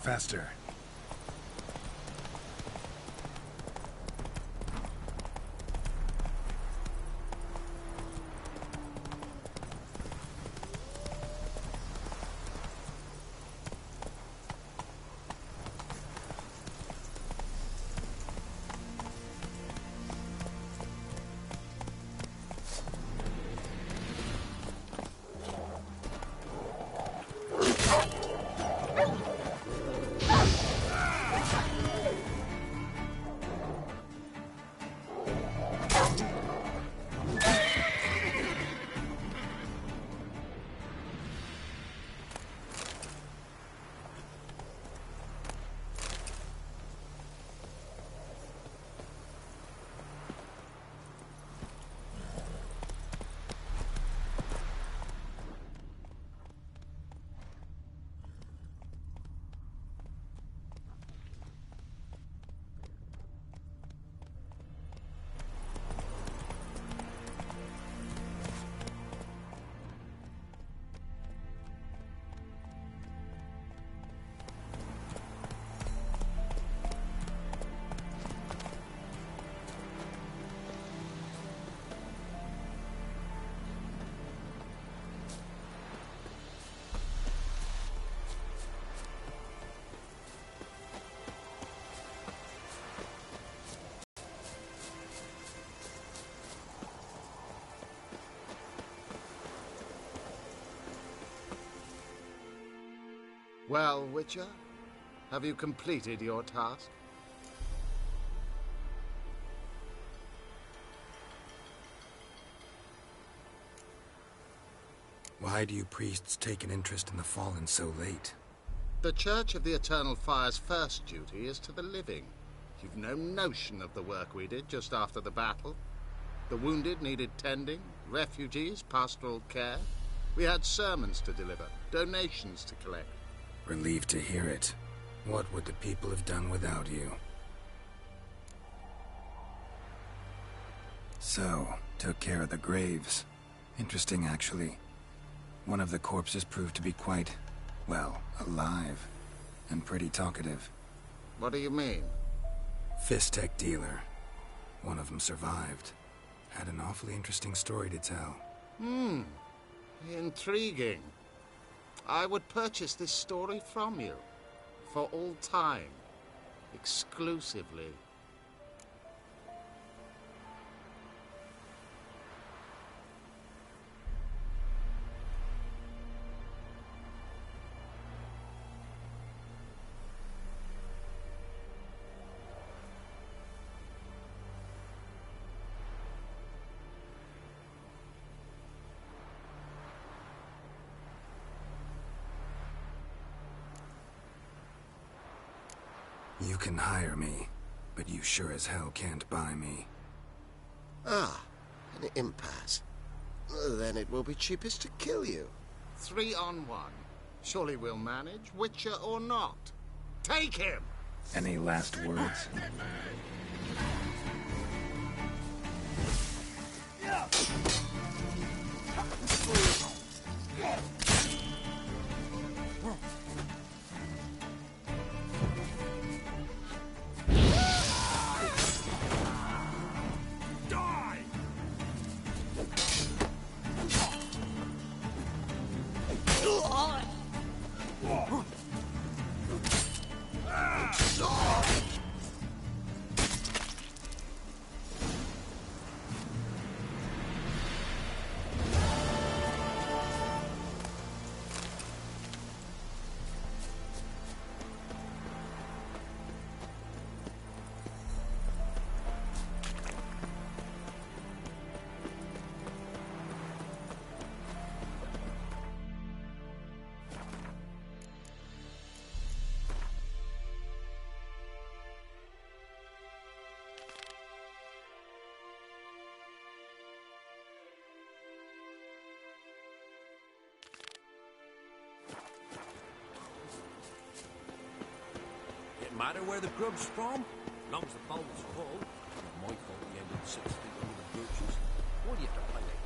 Faster. Well, Witcher, have you completed your task? Why do you priests take an interest in the Fallen so late? The Church of the Eternal Fire's first duty is to the living. You've no notion of the work we did just after the battle. The wounded needed tending, refugees, pastoral care. We had sermons to deliver, donations to collect. Relieved to hear it. What would the people have done without you? So, took care of the graves. Interesting, actually. One of the corpses proved to be quite, well, alive. And pretty talkative. What do you mean? Fist-tech dealer. One of them survived. Had an awfully interesting story to tell. Intriguing. I would purchase this story from you. For all time. Exclusively. You can hire me, but you sure as hell can't buy me. Ah, an impasse. Then it will be cheapest to kill you. 3 on 1. Surely we'll manage, Witcher or not. Take him! Any last words? Matter where the grub's from, long as the bowl's full. Not my fault you ended 6 feet under the brooches. Why do you have to play like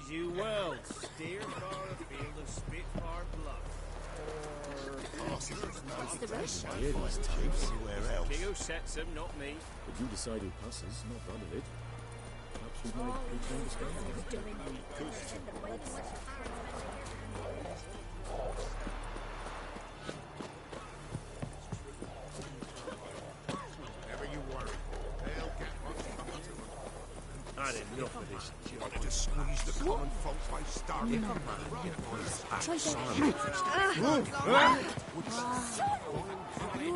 Please you well. Steer far afield of Spitfire Bluff. What's the rush? King who sets them, not me. But you decide who passes, not bad of it. Perhaps we've made a huge understanding. Never you worry. They'll get what's coming to them. Had enough of this. Wanted to squeeze the common folk by starving them.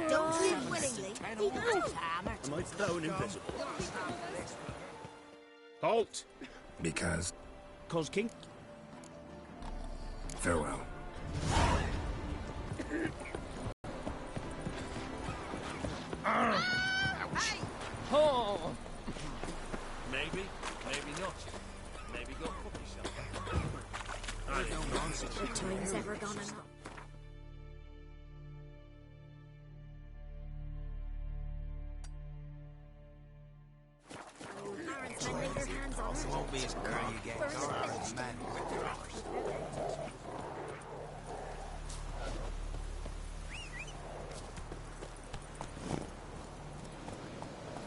Don't live willingly. He knows hammer. Am I thrown invisible? Halt! Because... Cos King? Farewell. Oh! Maybe, maybe not. Maybe go fuck yourself. I no nonsense. The time's ever gone enough. Parents might lay their hands on her. Won't be as early you get caught as men with their hours.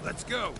Let's go.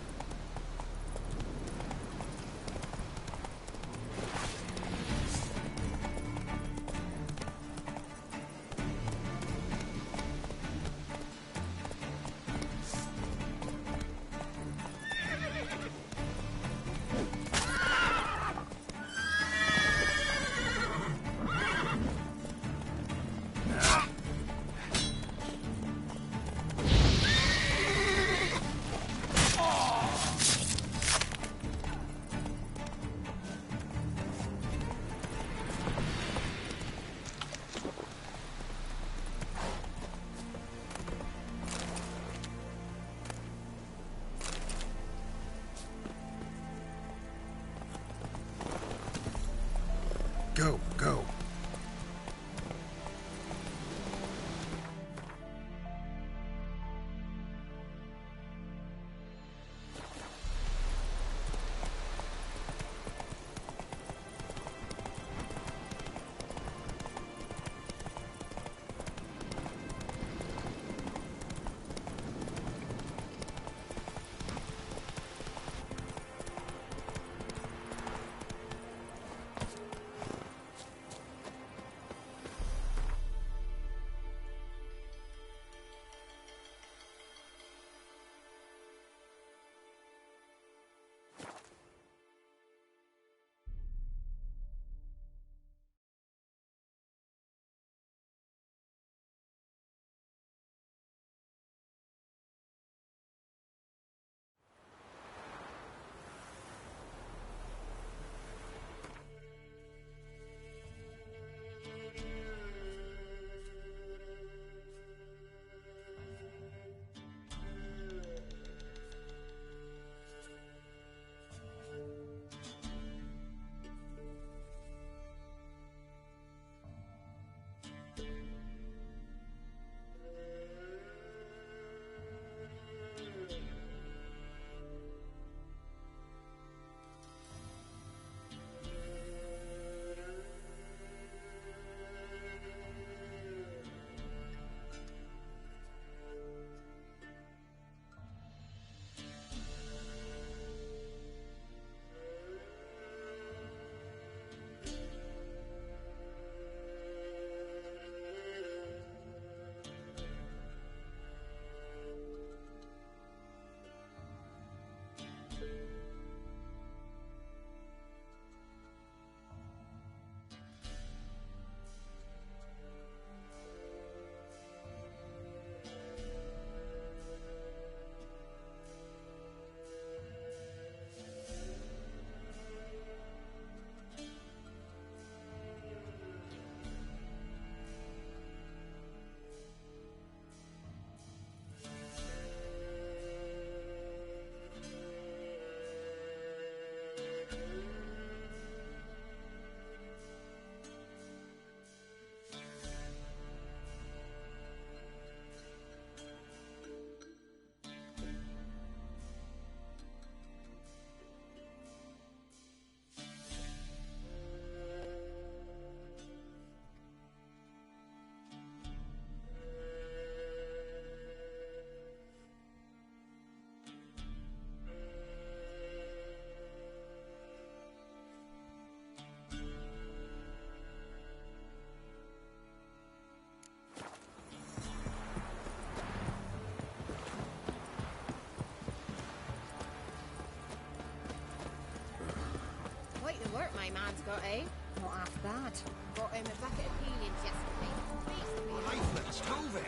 my man's got, eh? Not half bad. Got him a bucket of peelings yesterday. Beast me. Lifeless, move it!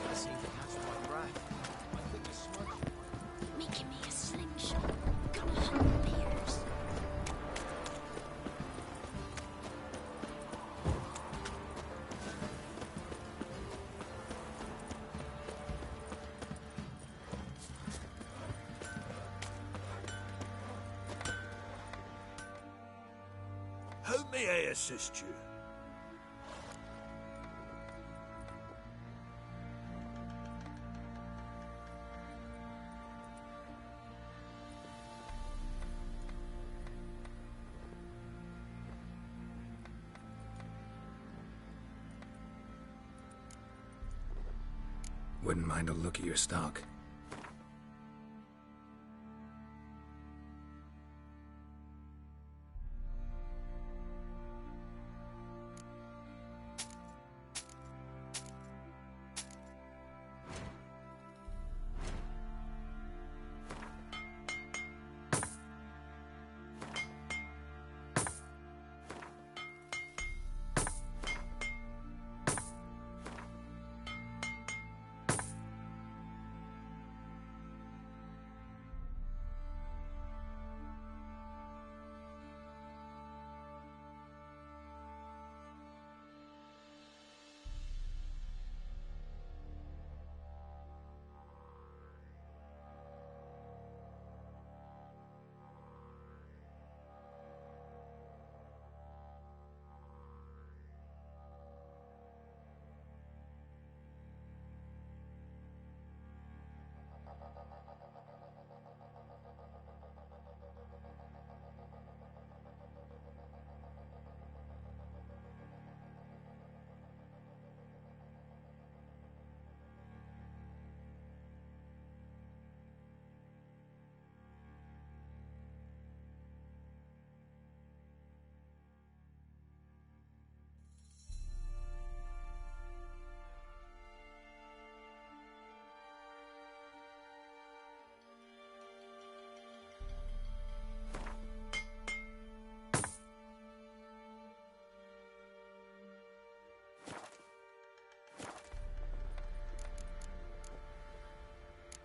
I seem to catch my breath. I think it's smudged. Making me a slingshot. Gonna hunt bears. How may I assist you? Wouldn't mind a look at your stock.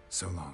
So long.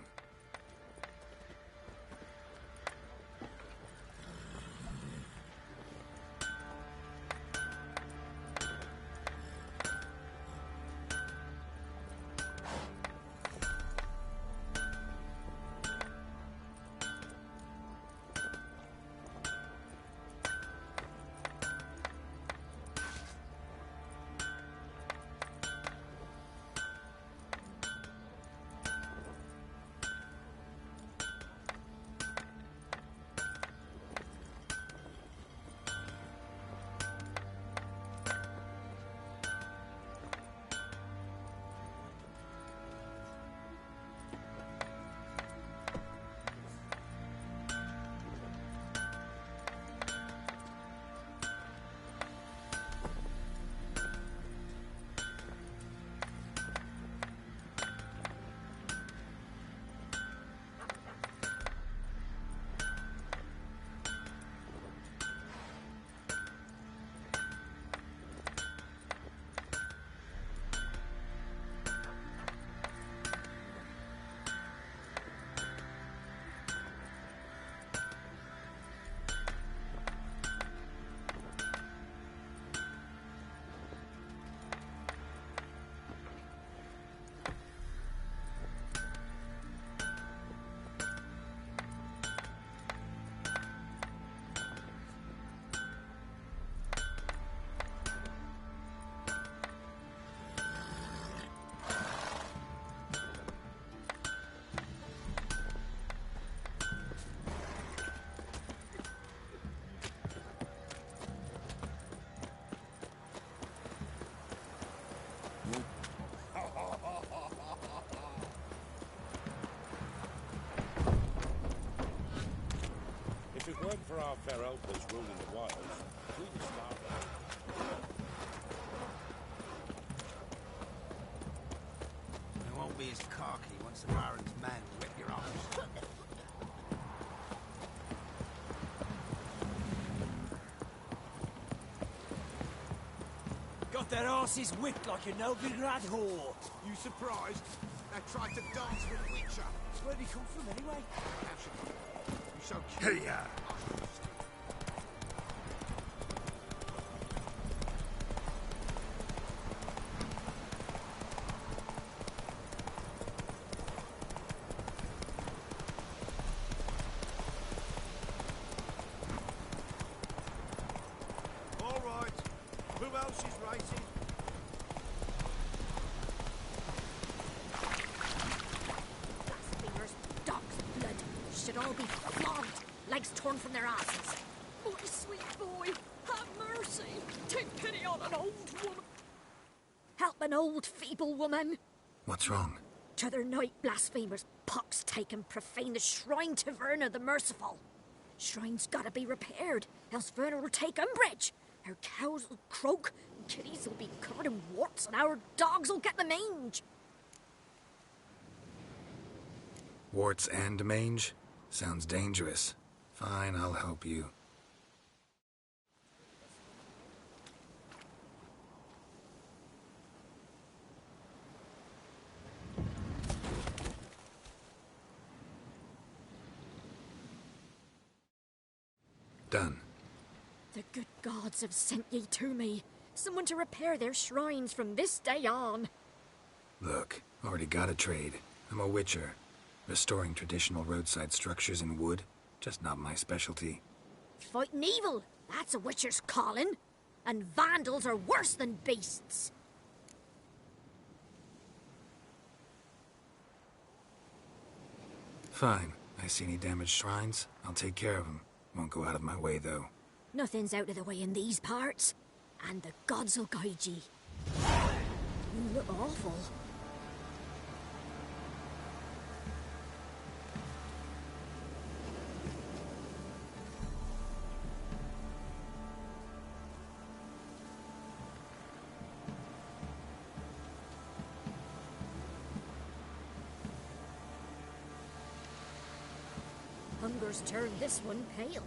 If it weren't for our fair helpers ruling the wilds, we'd starve. It won't be as cocky once the Baron's men whip your arms. Got their asses whipped like a Novigrad whore. You surprised? They tried to dance with Witcher. Where'd he come from anyway? You so cute. Hey, All right. Who else is racing? Blasphemers, dogs' blood, should all be flogged, legs torn from their asses. My sweet boy, have mercy. Take pity on an old woman. Help an old, feeble woman. what's wrong? T'other night, blasphemers, pox take and profane the shrine to Verna the Merciful. Shrine's gotta be repaired, else Verna will take umbrage. Our cows will croak, and kitties will be covered in warts, and our dogs will get the mange. Warts and mange? Sounds dangerous. Fine, I'll help you. Done. The good gods have sent ye to me. Someone to repair their shrines from this day on. Look, already got a trade. I'm a witcher. Restoring traditional roadside structures in wood, just not my specialty. Fighting evil, that's a witcher's calling. And vandals are worse than beasts. Fine. I see any damaged shrines, I'll take care of them. Won't go out of my way, though. Nothing's out of the way in these parts. And the gods will guide ye. You look awful. Hunger's turned this one pale.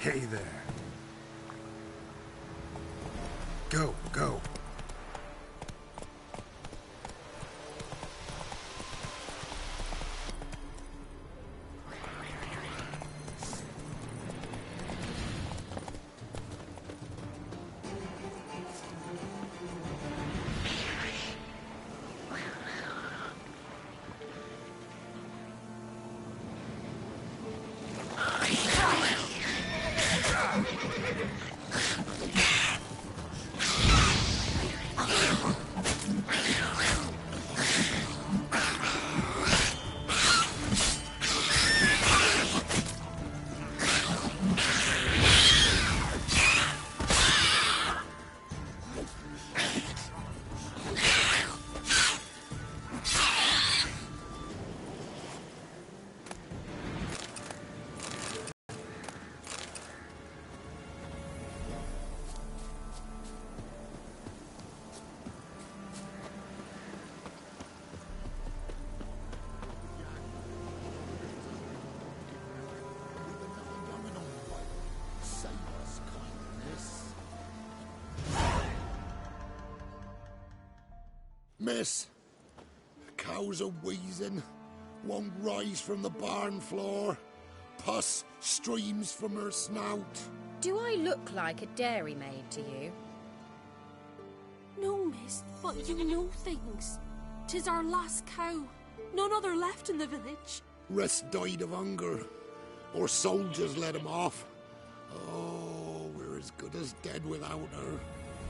Hey there. Go, go. Miss, cows are wheezing, won't rise from the barn floor. Pus streams from her snout. Do I look like a dairymaid to you? No, miss, but you know things. 'Tis our last cow. None other left in the village. Rest died of hunger, or soldiers let him off. Oh, we're as good as dead without her.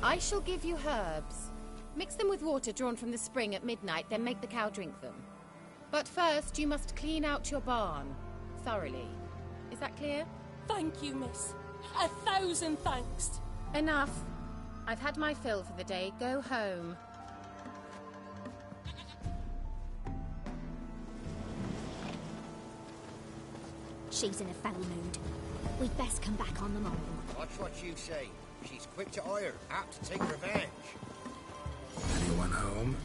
I shall give you herbs. Mix them with water drawn from the spring at midnight, then make the cow drink them. But first, you must clean out your barn thoroughly. Is that clear? Thank you, miss. 1,000 thanks. Enough. I've had my fill for the day. Go home. She's in a foul mood. We'd best come back on the morrow. Watch what you say. She's quick to ire, apt to take revenge. Anyone home?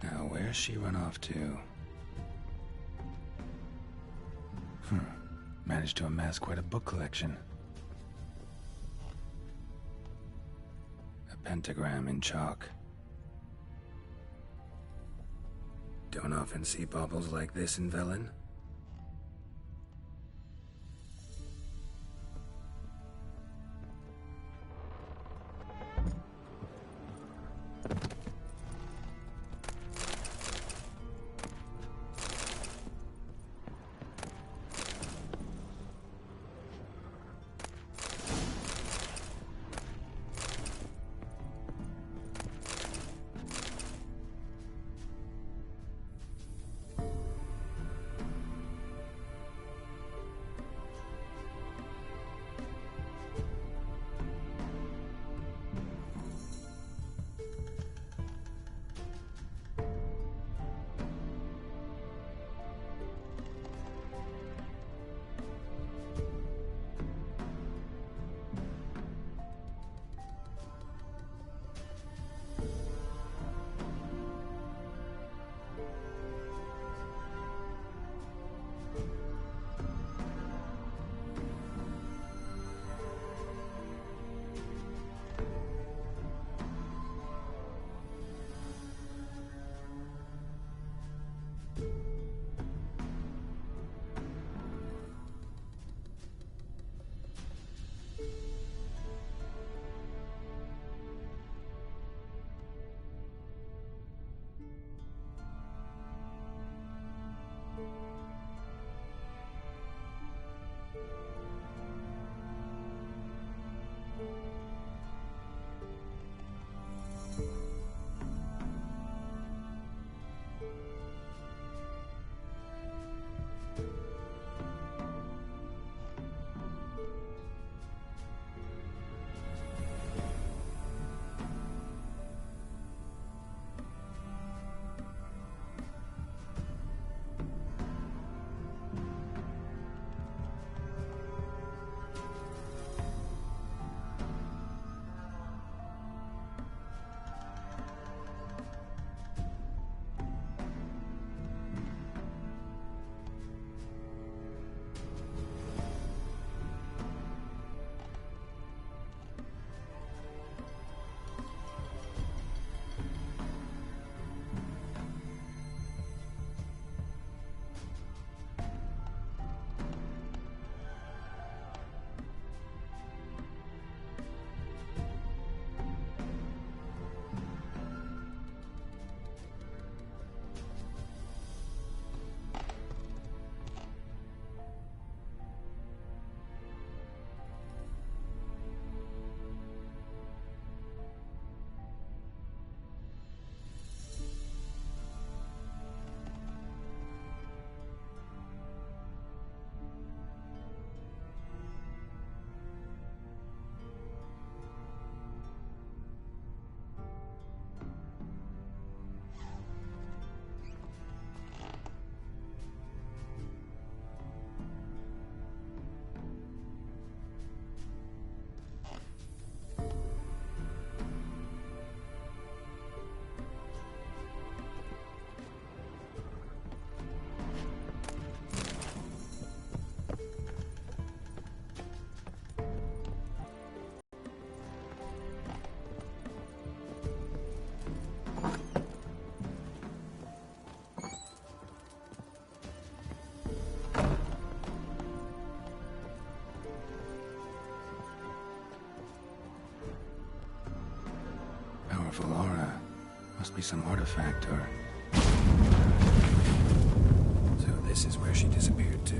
Now, where's she run off to? Managed to amass quite a book collection. A pentagram in chalk. Don't often see baubles like this in Velen. powerful aura. Must be some artifact or... So this is where she disappeared to.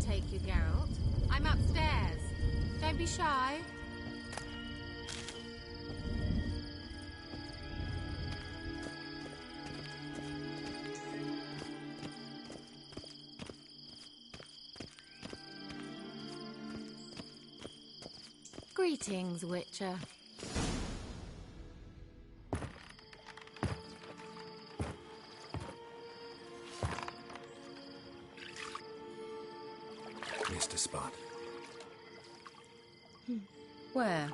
Take you, Geralt. I'm upstairs. Don't be shy. Greetings, Witcher. Missed a spot. Where?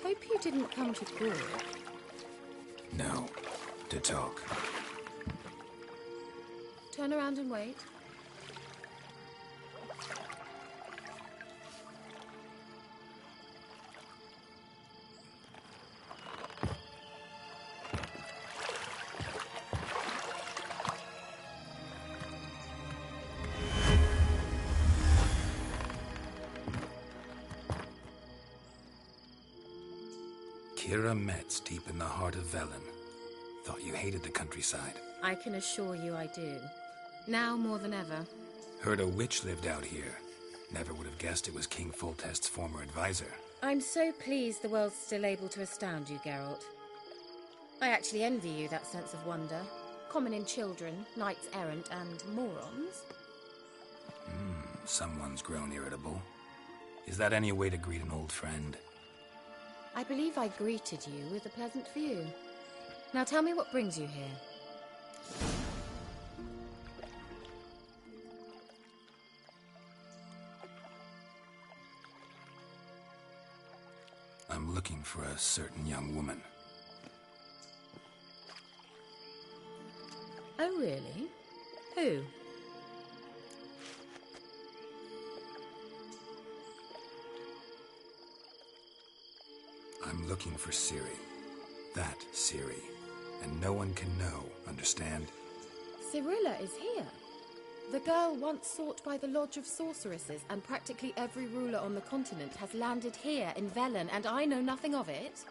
Hope you didn't come to Gore. No. To talk. Turn around and wait. Kira Metz deep in the heart of Velen. Thought you hated the countryside. I can assure you I do. Now more than ever. Heard a witch lived out here. Never would have guessed it was King Foltest's former advisor. I'm so pleased the world's still able to astound you, Geralt. I actually envy you that sense of wonder. Common in children, knights errant, and morons. Someone's grown irritable. Is that any way to greet an old friend? I believe I greeted you with a pleasant view. Now tell me what brings you here. I'm looking for a certain young woman. Oh, really? Who? I'm looking for Ciri. That Ciri. And no one can know, understand? Cirilla is here. The girl once sought by the Lodge of Sorceresses, and practically every ruler on the continent has landed here in Velen, and I know nothing of it.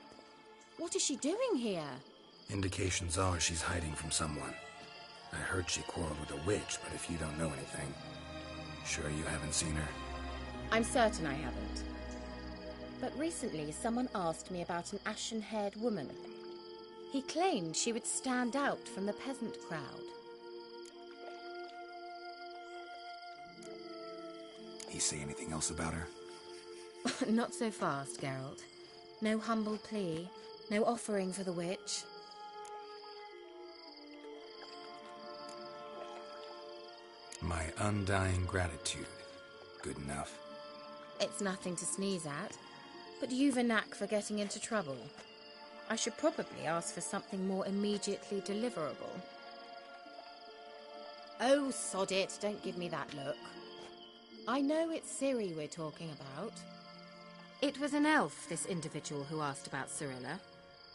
What is she doing here? Indications are she's hiding from someone. I heard she quarreled with a witch, but if you don't know anything, sure you haven't seen her? I'm certain I haven't. But recently someone asked me about an ashen-haired woman. He claimed she would stand out from the peasant crowd. He say anything else about her? Not so fast, Geralt. No humble plea, no offering for the witch. My undying gratitude. Good enough. It's nothing to sneeze at, but you've a knack for getting into trouble. I should probably ask for something more immediately deliverable. Oh, sod it, don't give me that look. I know it's Ciri we're talking about. It was an elf, this individual who asked about Cirilla.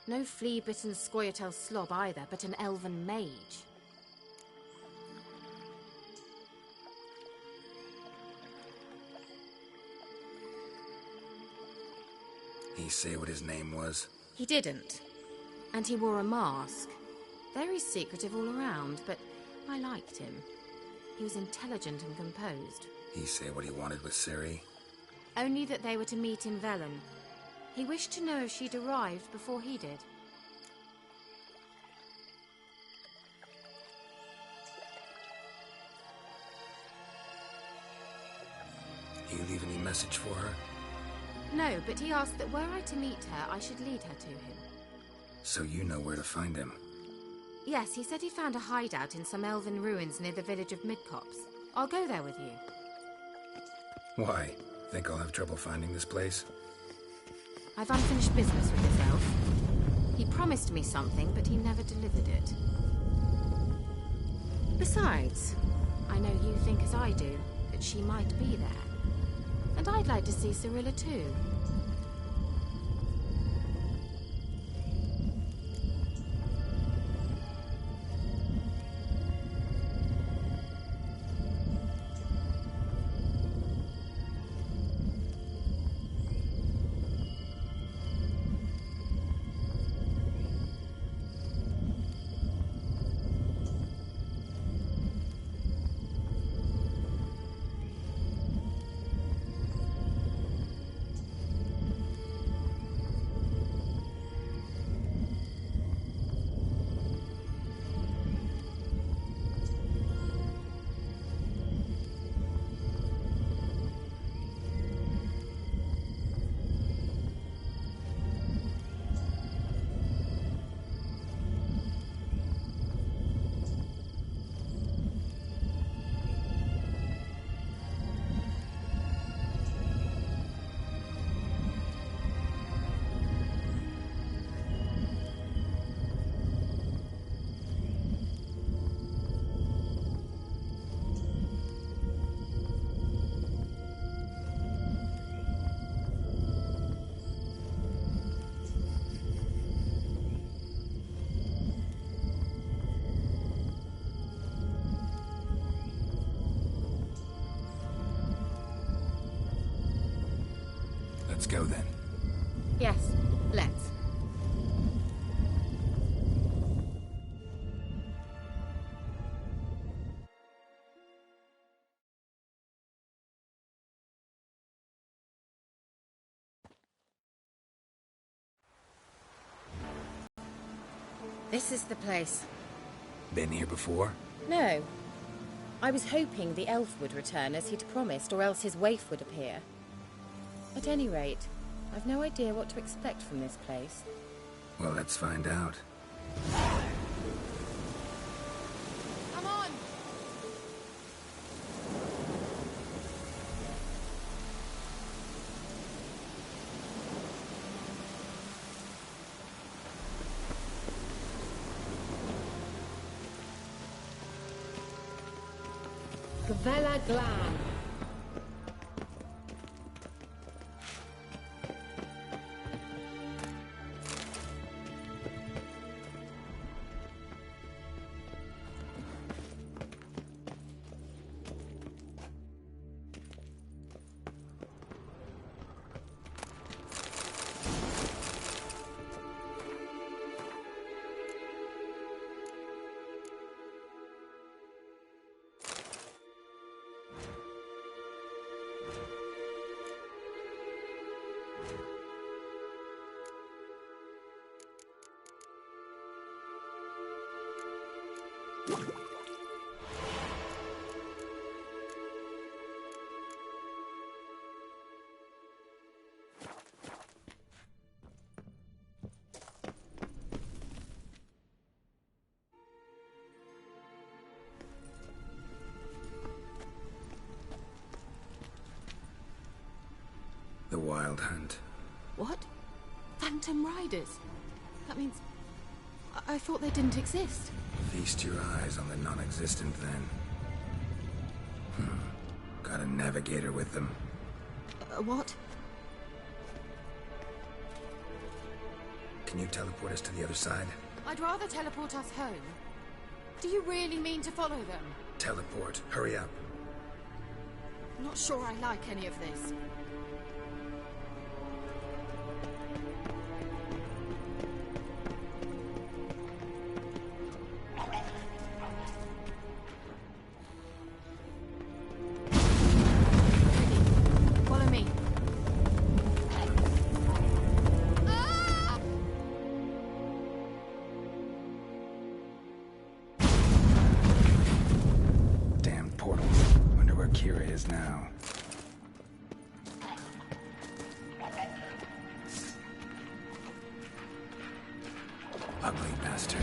No flea-bitten Scoia'tael slob either, but an elven mage. He say what his name was? He didn't. And he wore a mask. Very secretive all around, but I liked him. He was intelligent and composed. He say what he wanted with Ciri? Only that they were to meet in Velen. He wished to know if she'd arrived before he did. He leave any message for her? No, but he asked that were I to meet her, I should lead her to him. So you know where to find him? Yes, he said he found a hideout in some elven ruins near the village of Midcopse. I'll go there with you. Why? Think I'll have trouble finding this place? I've unfinished business with this elf. He promised me something, but he never delivered it. Besides, I know you think as I do, that she might be there. And I'd like to see Cirilla too. Let's go then. Yes, let's. This is the place. Been here before? No. I was hoping the elf would return as he'd promised, or else his waif would appear. At any rate, I've no idea what to expect from this place. Well, let's find out. Come on! Gavella Glan. The Wild Hunt. What? Phantom Riders? That means... I thought they didn't exist. Feast your eyes on the non-existent, then. Got a navigator with them. What? Can you teleport us to the other side? I'd rather teleport us home. Do you really mean to follow them? Teleport. Hurry up. Not sure I like any of this. Follow me. Damn portal. Wonder where Kira is now. Ugly bastard.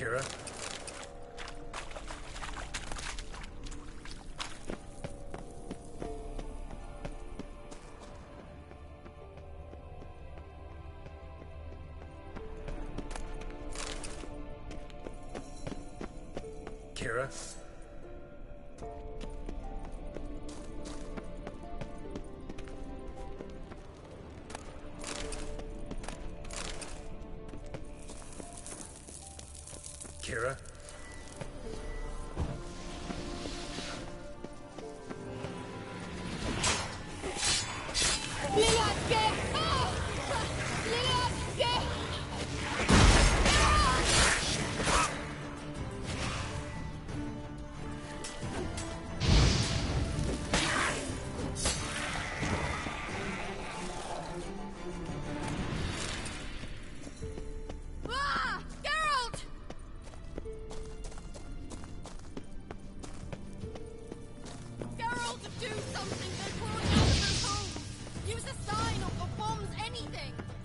Kira? Kira? Kira?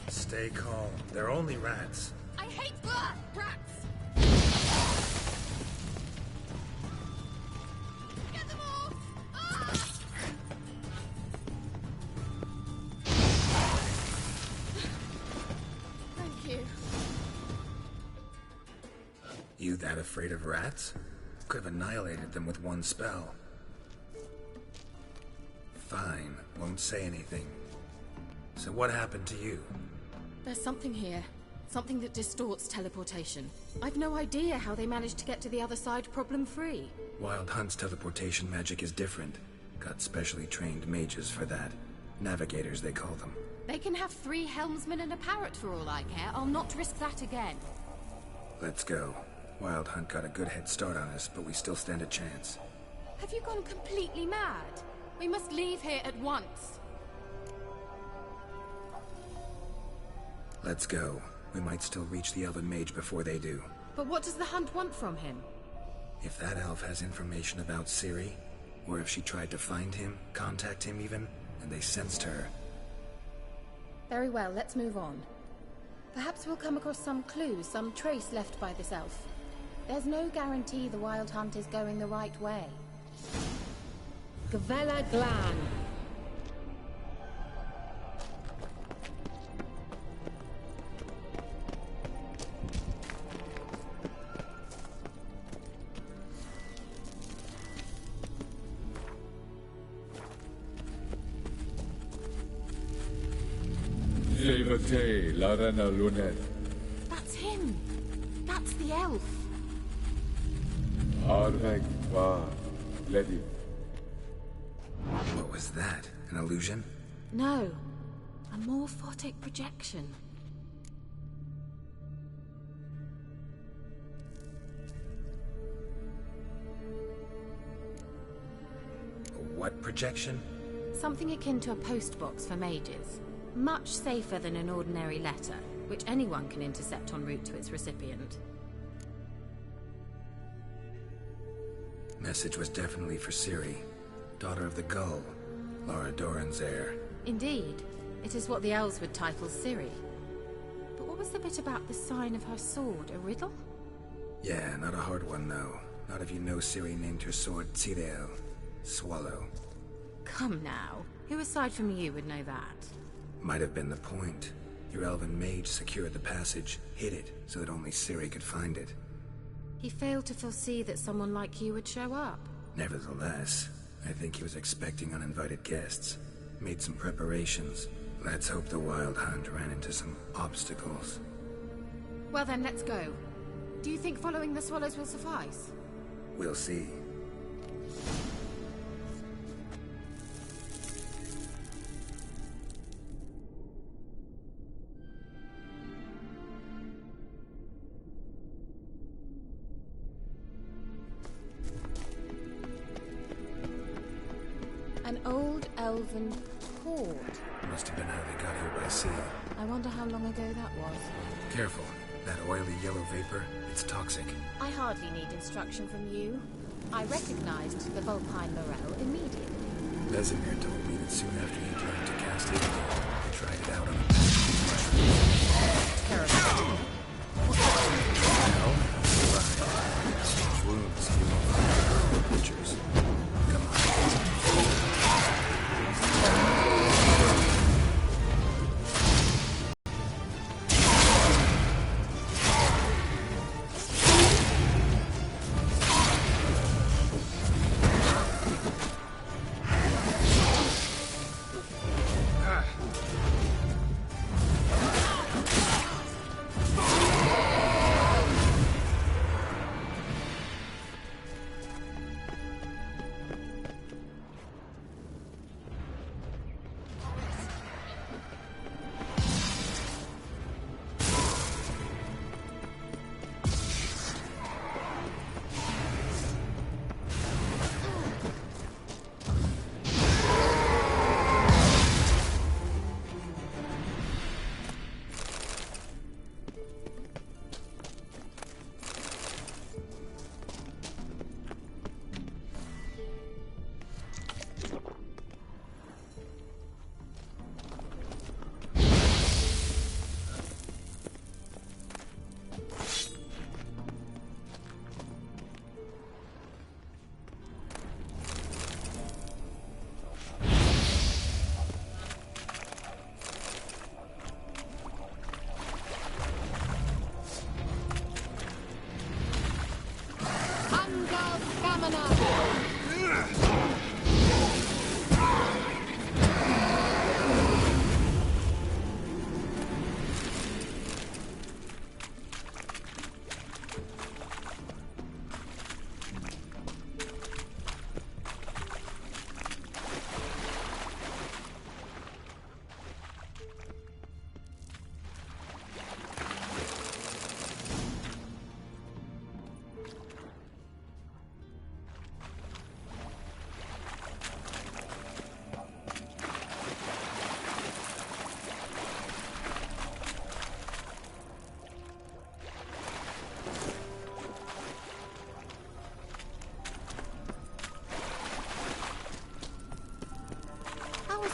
Stay calm. They're only rats. I hate rats! Get them off! Ah! Thank you. You that afraid of rats? Could have annihilated them with one spell. Fine, won't say anything. So what happened to you? There's something here. Something that distorts teleportation. I've no idea how they managed to get to the other side problem-free. Wild Hunt's teleportation magic is different. Got specially trained mages for that. Navigators, they call them. They can have 3 helmsmen and a parrot for all I care. I'll not risk that again. Let's go. Wild Hunt got a good head start on us, but we still stand a chance. Have you gone completely mad? We must leave here at once. Let's go. We might still reach the Elven Mage before they do. But what does the Hunt want from him? If that elf has information about Ciri, or if she tried to find him, contact him even, and they sensed her. Very well, let's move on. Perhaps we'll come across some clue, some trace left by this elf. There's no guarantee the Wild Hunt is going the right way. Gavella Glan. Levate, Larena Lunet. That's him! That's the elf! Arvek va, Lady. What was that? An illusion? No. A morphotic projection. What projection? Something akin to a postbox for mages. Much safer than an ordinary letter, which anyone can intercept en route to its recipient. Message was definitely for Ciri, daughter of the Gull, Lara Dorren's heir. Indeed. It is what the elves would title Ciri. But what was the bit about the sign of her sword? A riddle? Yeah, not a hard one though. Not if you know Ciri named her sword Tyrell, Swallow. Come now. Who aside from you would know that? Might have been the point. Your elven mage secured the passage, hid it, so that only Ciri could find it. He failed to foresee that someone like you would show up. Nevertheless, I think he was expecting uninvited guests. Made some preparations. Let's hope the Wild Hunt ran into some obstacles. Well then, let's go. Do you think following the swallows will suffice? We'll see. An old elven hoard. Must have been how they got here by sea. I wonder how long ago that was. Careful. That oily yellow vapor, it's toxic. I hardly need instruction from you. I recognized the Vulpine Morel immediately. Vesemir told me that soon after he tried to cast it, he tried it out on a Terrible. Well, Wounds heal pictures. Come on.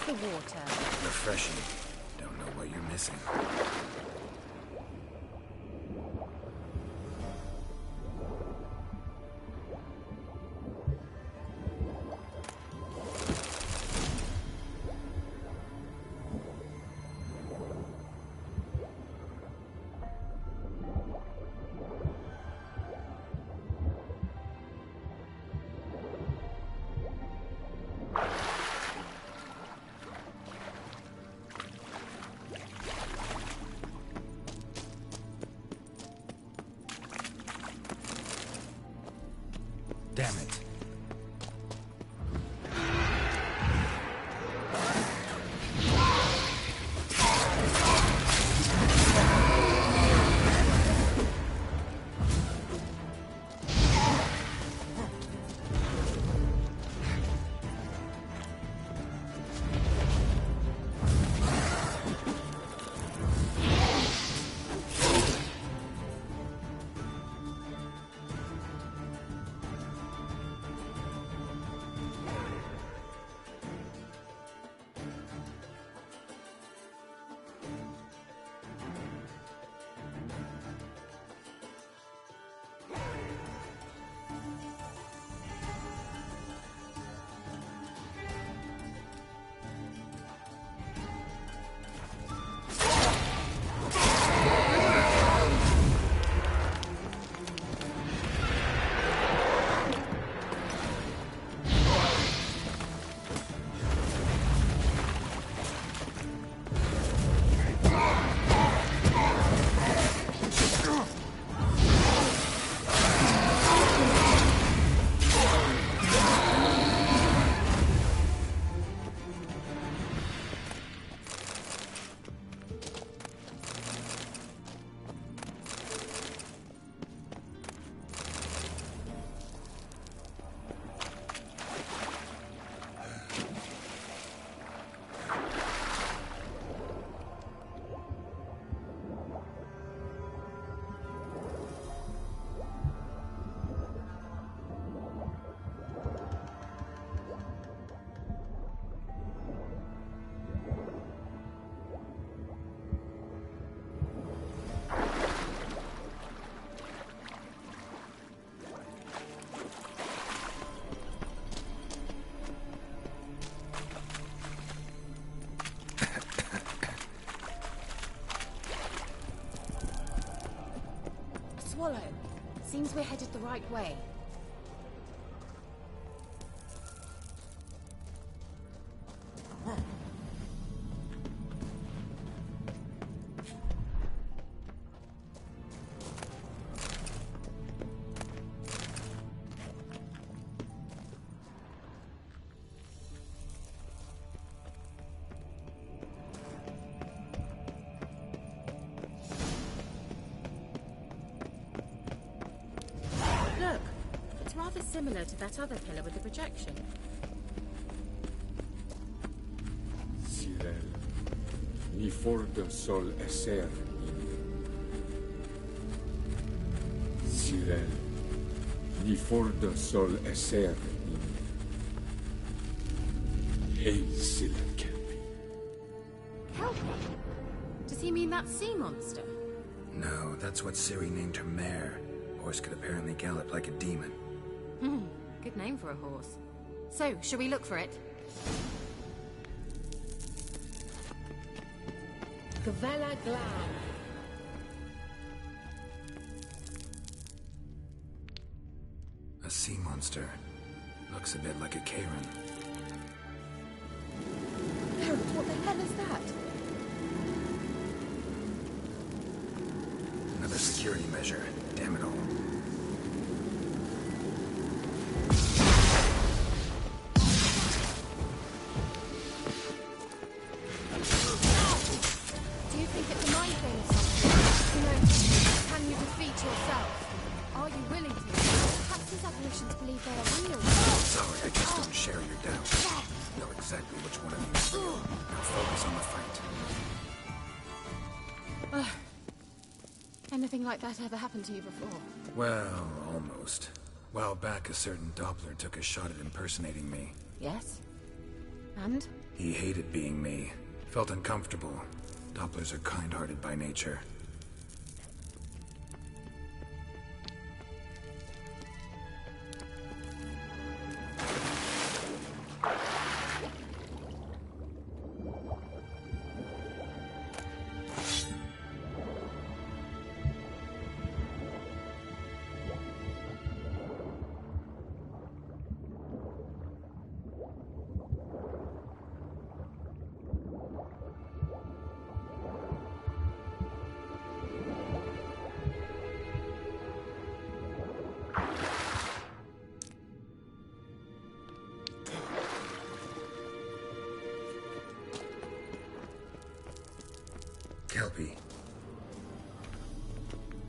The water. Refreshing. Don't know what you're missing. seems we're headed the right way. Look, it's rather similar to that other pillar with the projection. Cyril, ni fordo sol esser Cyril, ni fordo sol esser Hey, Silla Kelpie. Kelpie? Does he mean that sea monster? No, that's what Ciri named her mare. Horse could apparently gallop like a demon. Good name for a horse. So, shall we look for it? Gavella Glan. A sea monster. Looks a bit like a Karen. Harold, what the hell is that? Another security measure. Damn it all. Do you think it's a mind thing or something? You know, can you defeat yourself? Are you willing to? Perhaps these apparitions believe they are real. Sorry, I just don't share your doubts. Know exactly which one of you is real. Now focus on the fight. Anything like that ever happened to you before? Well, almost. A while back, a certain Doppler took a shot at impersonating me. Yes. And? He hated being me. Felt uncomfortable. Dopplers are kind-hearted by nature. Kelpie.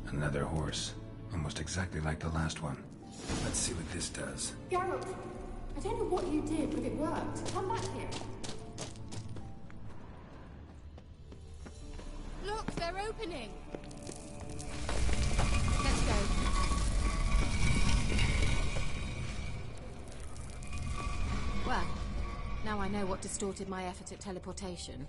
Another horse. Almost exactly like the last one. Let's see what this does. Geralt, I don't know what you did, but it worked. Come back here. Look, they're opening! Let's go. Well, now I know what distorted my effort at teleportation.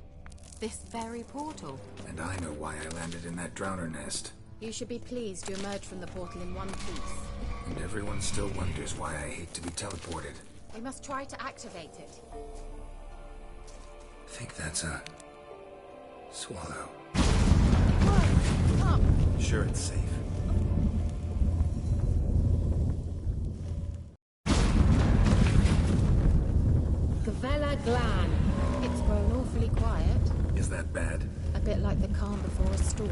This very portal. And I know why I landed in that drowner nest. You should be pleased you emerged from the portal in one piece. And everyone still wonders why I hate to be teleported. We must try to activate it. Think that's a... swallow. Whoa! Up! Sure it's safe. Gavella Glan. It's grown awfully quiet. Is that bad? A bit like the calm before a storm.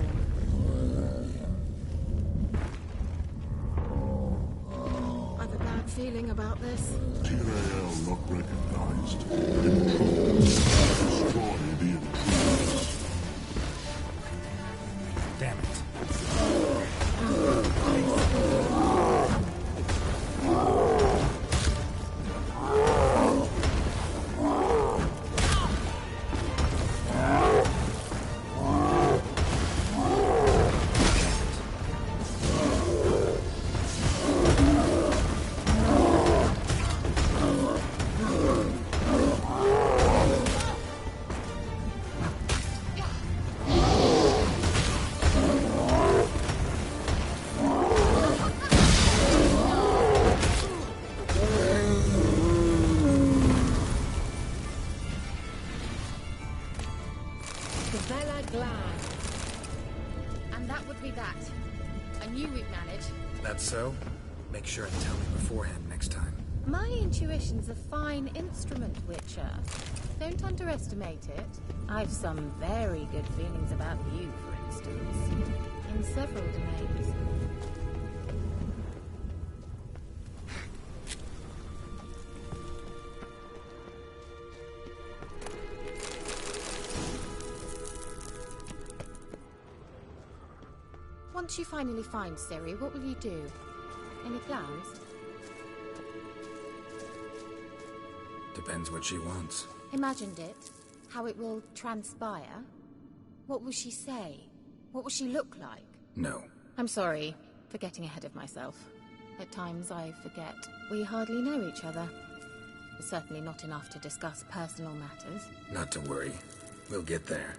I've a bad feeling about this. Tyrael not recognized. Destroy the intruders. Damn it. Gavella Glan. And that would be that. I knew we'd manage. That's so? Make sure and tell me beforehand next time. My intuition's a fine instrument, Witcher. Don't underestimate it. I've some very good feelings about you, for instance. In several domains. Once you finally find Ciri, what will you do? Any plans? Depends what she wants. Imagined it. How it will transpire. What will she say? What will she look like? No. I'm sorry for getting ahead of myself. At times I forget we hardly know each other. Certainly not enough to discuss personal matters. Not to worry. We'll get there.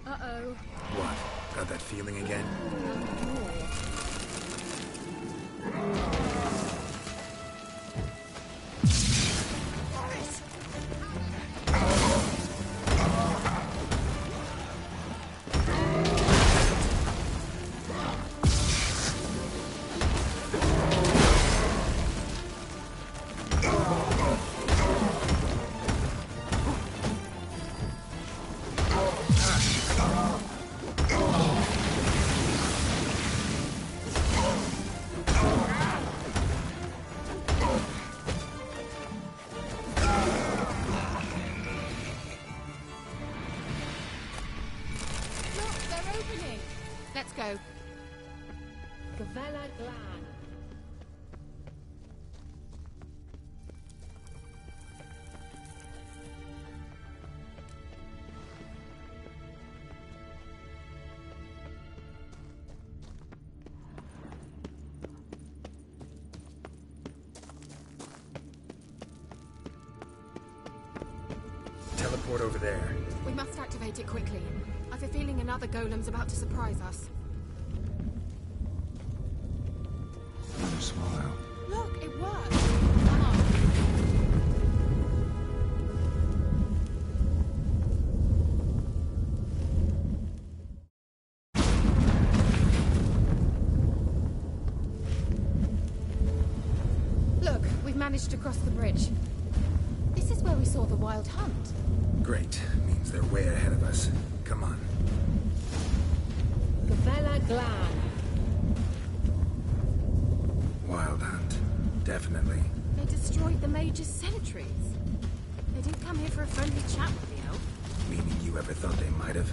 Uh-oh. What? Got that feeling again? Let's go. Gavella Glan. Teleport over there. We must activate it quickly. I have a feeling another golem's about to surprise us. Another swallow. Look, it worked. Come on. managed to cross the bridge. This is where we saw the Wild Hunt. Great. Means they're way ahead of us. Come on. Gavella Glan. Wild Hunt. Definitely. They destroyed the Mage's sentries. They didn't come here for a friendly chat with the elf. Meaning you ever thought they might have?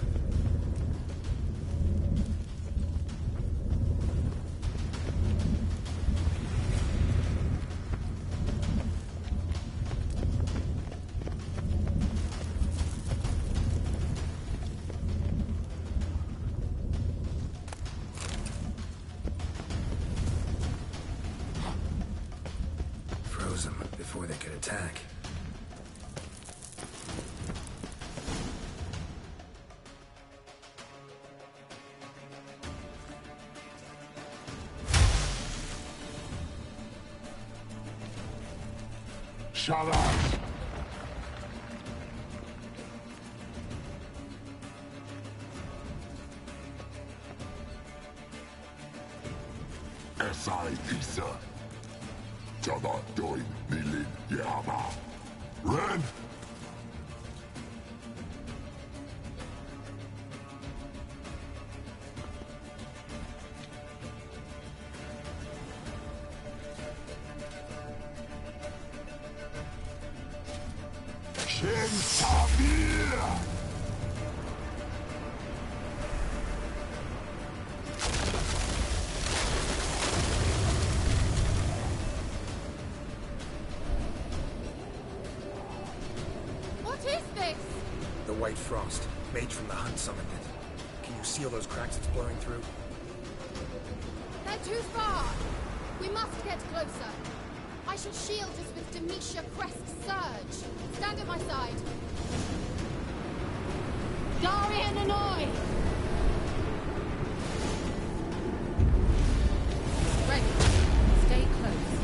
Froze them before they could attack. Shut up! Esai Isa. Jada Doin Nilin Yama. Ren! Shen Tabir! What is this? The White Frost. Mage from the Hunt summoned it. Can you seal those cracks it's blowing through? They're too far. We must get closer. I shall shield us with Demetia Crest Surge. Stand at my side. Darian Annoy! Ready. Stay close.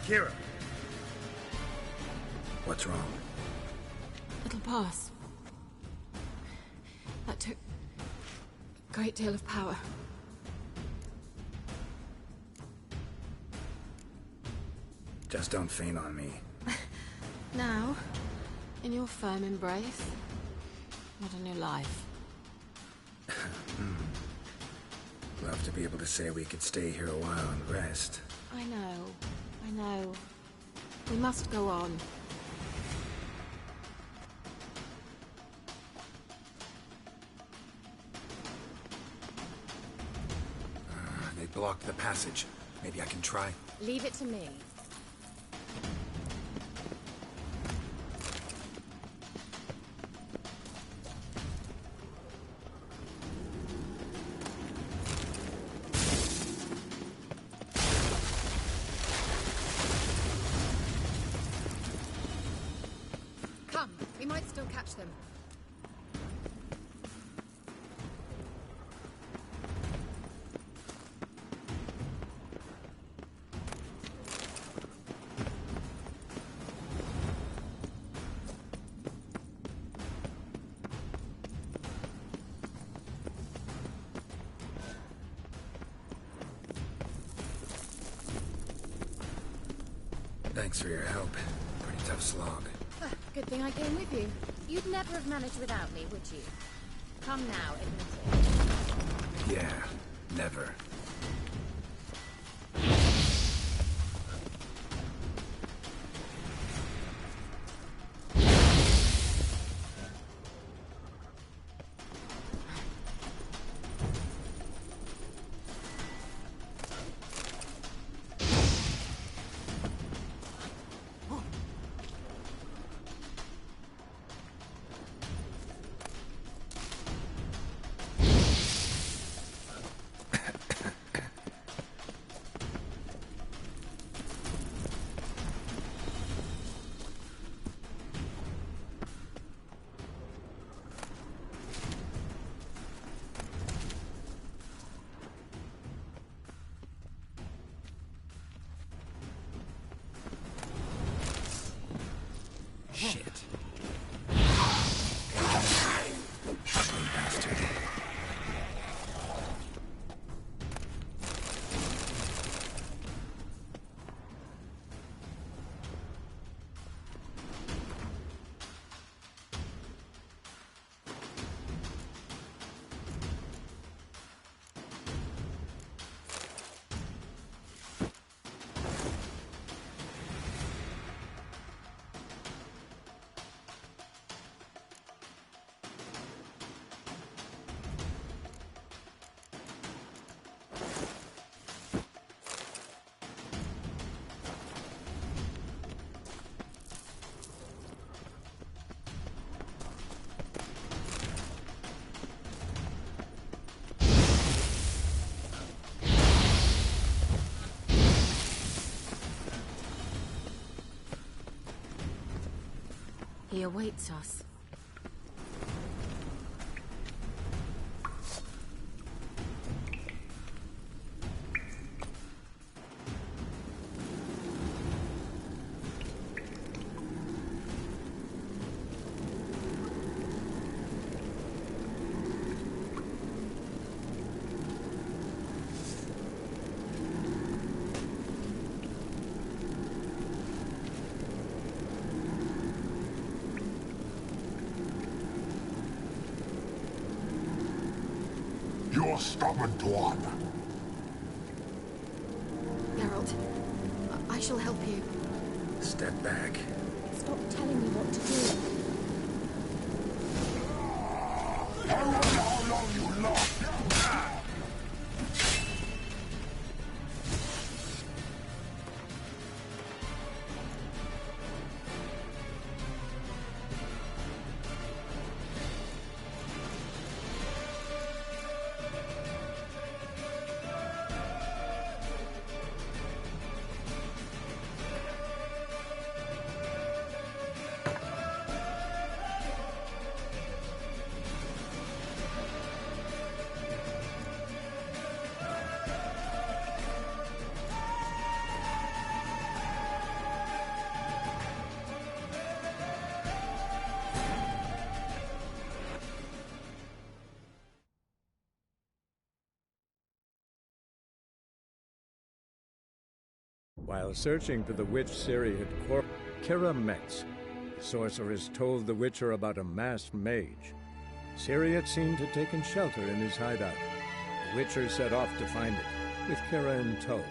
Kira! What's wrong? It'll pass. That took a great deal of power. Just don't faint on me. Now, in your firm embrace, what a new life. Love to be able to say we could stay here a while and rest. I know. We must go on. They blocked the passage. Maybe I can try. Leave it to me. Come, we might still catch them. Thanks for your help. Pretty tough slog. Good thing I came with you. You'd never have managed without me, would you? Come now, admit it. Yeah, never. Shit. Bastard. He awaits us. You're stubborn, Tuan. Geralt, I shall help you. Step back. Stop telling me what to do. I wonder how long you last. While searching for the witch Ciri had Kira Metz, the sorceress, told the Witcher about a masked mage. Ciri had seemed to have taken shelter in his hideout. The Witcher set off to find it, with Kira in tow.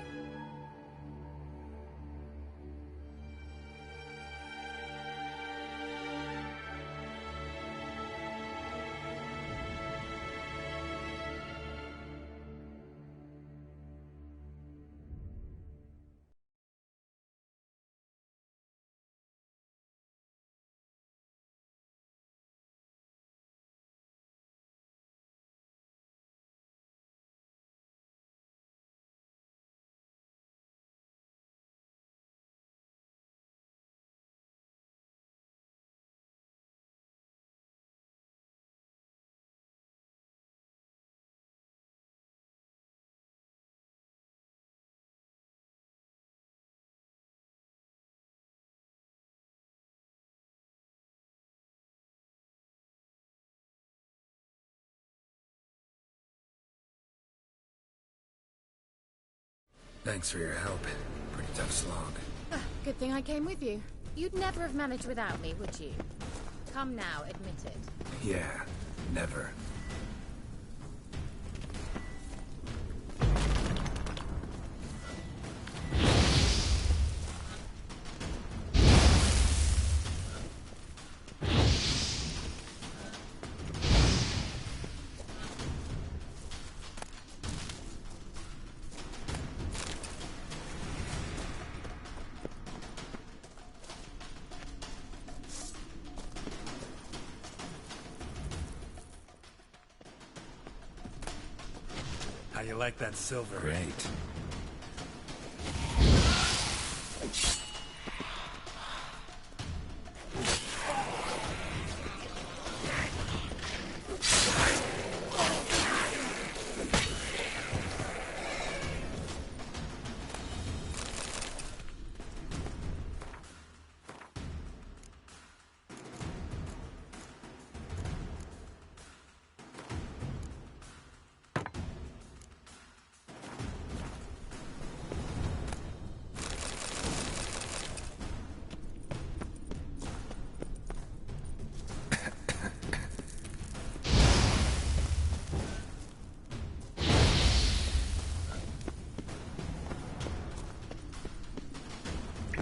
Thanks for your help. Pretty tough slog. Good thing I came with you. You'd never have managed without me, would you? Come now, admit it. Yeah, never. How you like that silver? Great.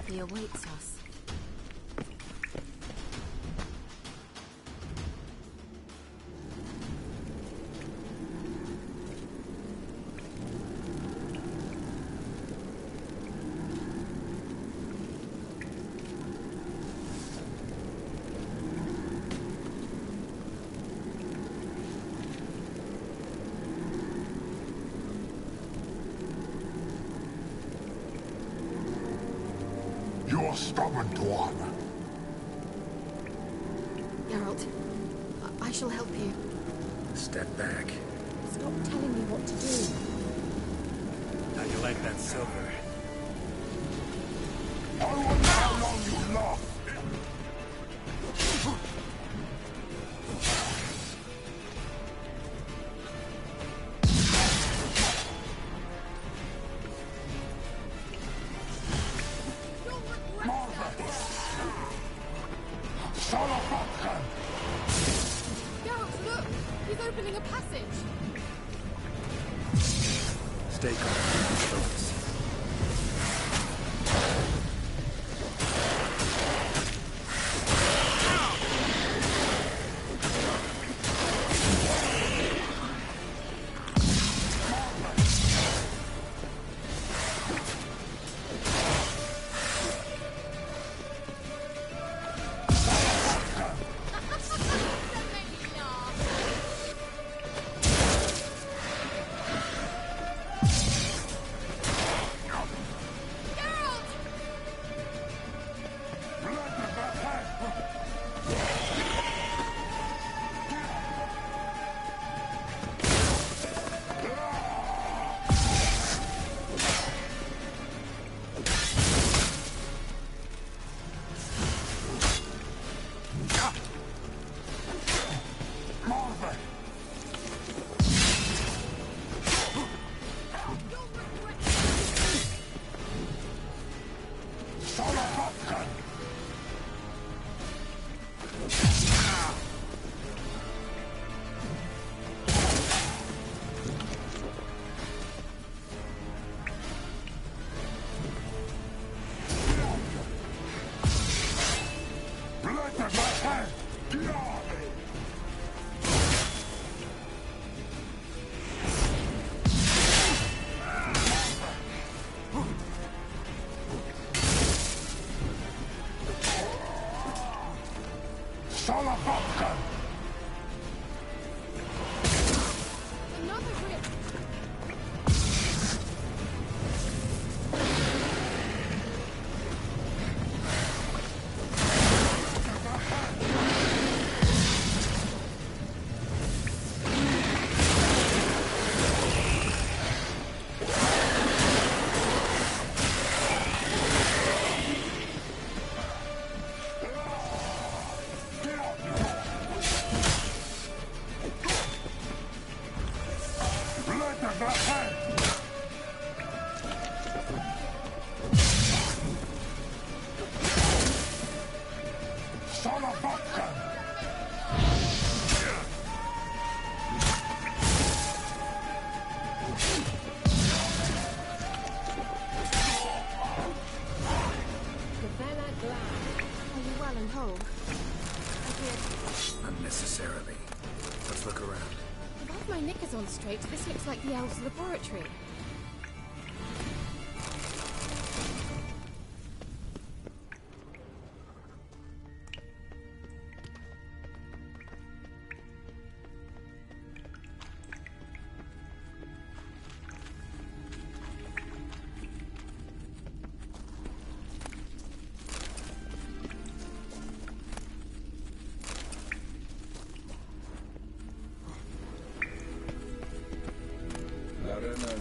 He awaits us. You're stubborn, Tuan. Geralt, I shall help you. Step back. Stop telling me what to do. How you like that silver? I wonder how long you last. Geralt, look! He's opening a passage! Stay calm. Focus. Salavatkan! Another grip. Unnecessarily. Let's look around. If I have my knickers on straight, this looks like the elves' laboratory.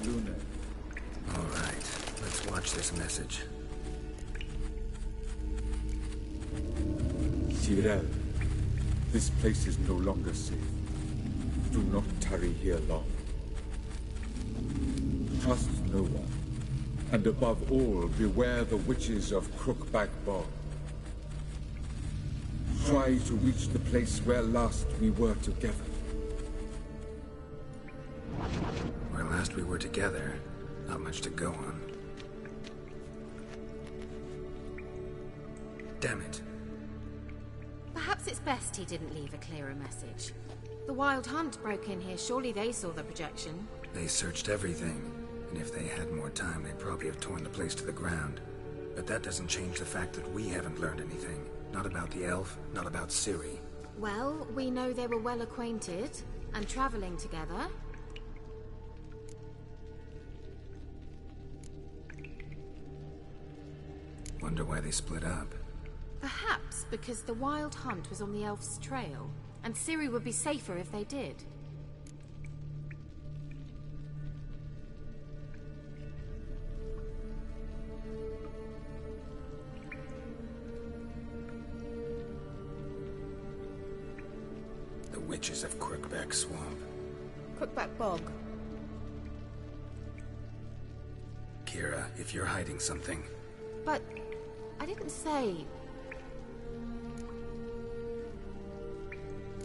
Luna. All right, let's watch this message. Tyrell, this place is no longer safe. Do not tarry here long. Trust no one. And above all, beware the witches of Crookback Bog. Try to reach the place where last we were together. Where last we were together, not much to go on. Damn it. Perhaps it's best he didn't leave a clearer message. The Wild Hunt broke in here. Surely they saw the projection. They searched everything, and if they had more time, they'd probably have torn the place to the ground. But that doesn't change the fact that we haven't learned anything. Not about the elf, not about Ciri. Well, we know they were well acquainted and traveling together. Wonder why they split up. Perhaps because the Wild Hunt was on the elf's trail, and Ciri would be safer if they did. The witches of Crookback Swamp. Crookback Bog. Kira, if you're hiding something... But I didn't say...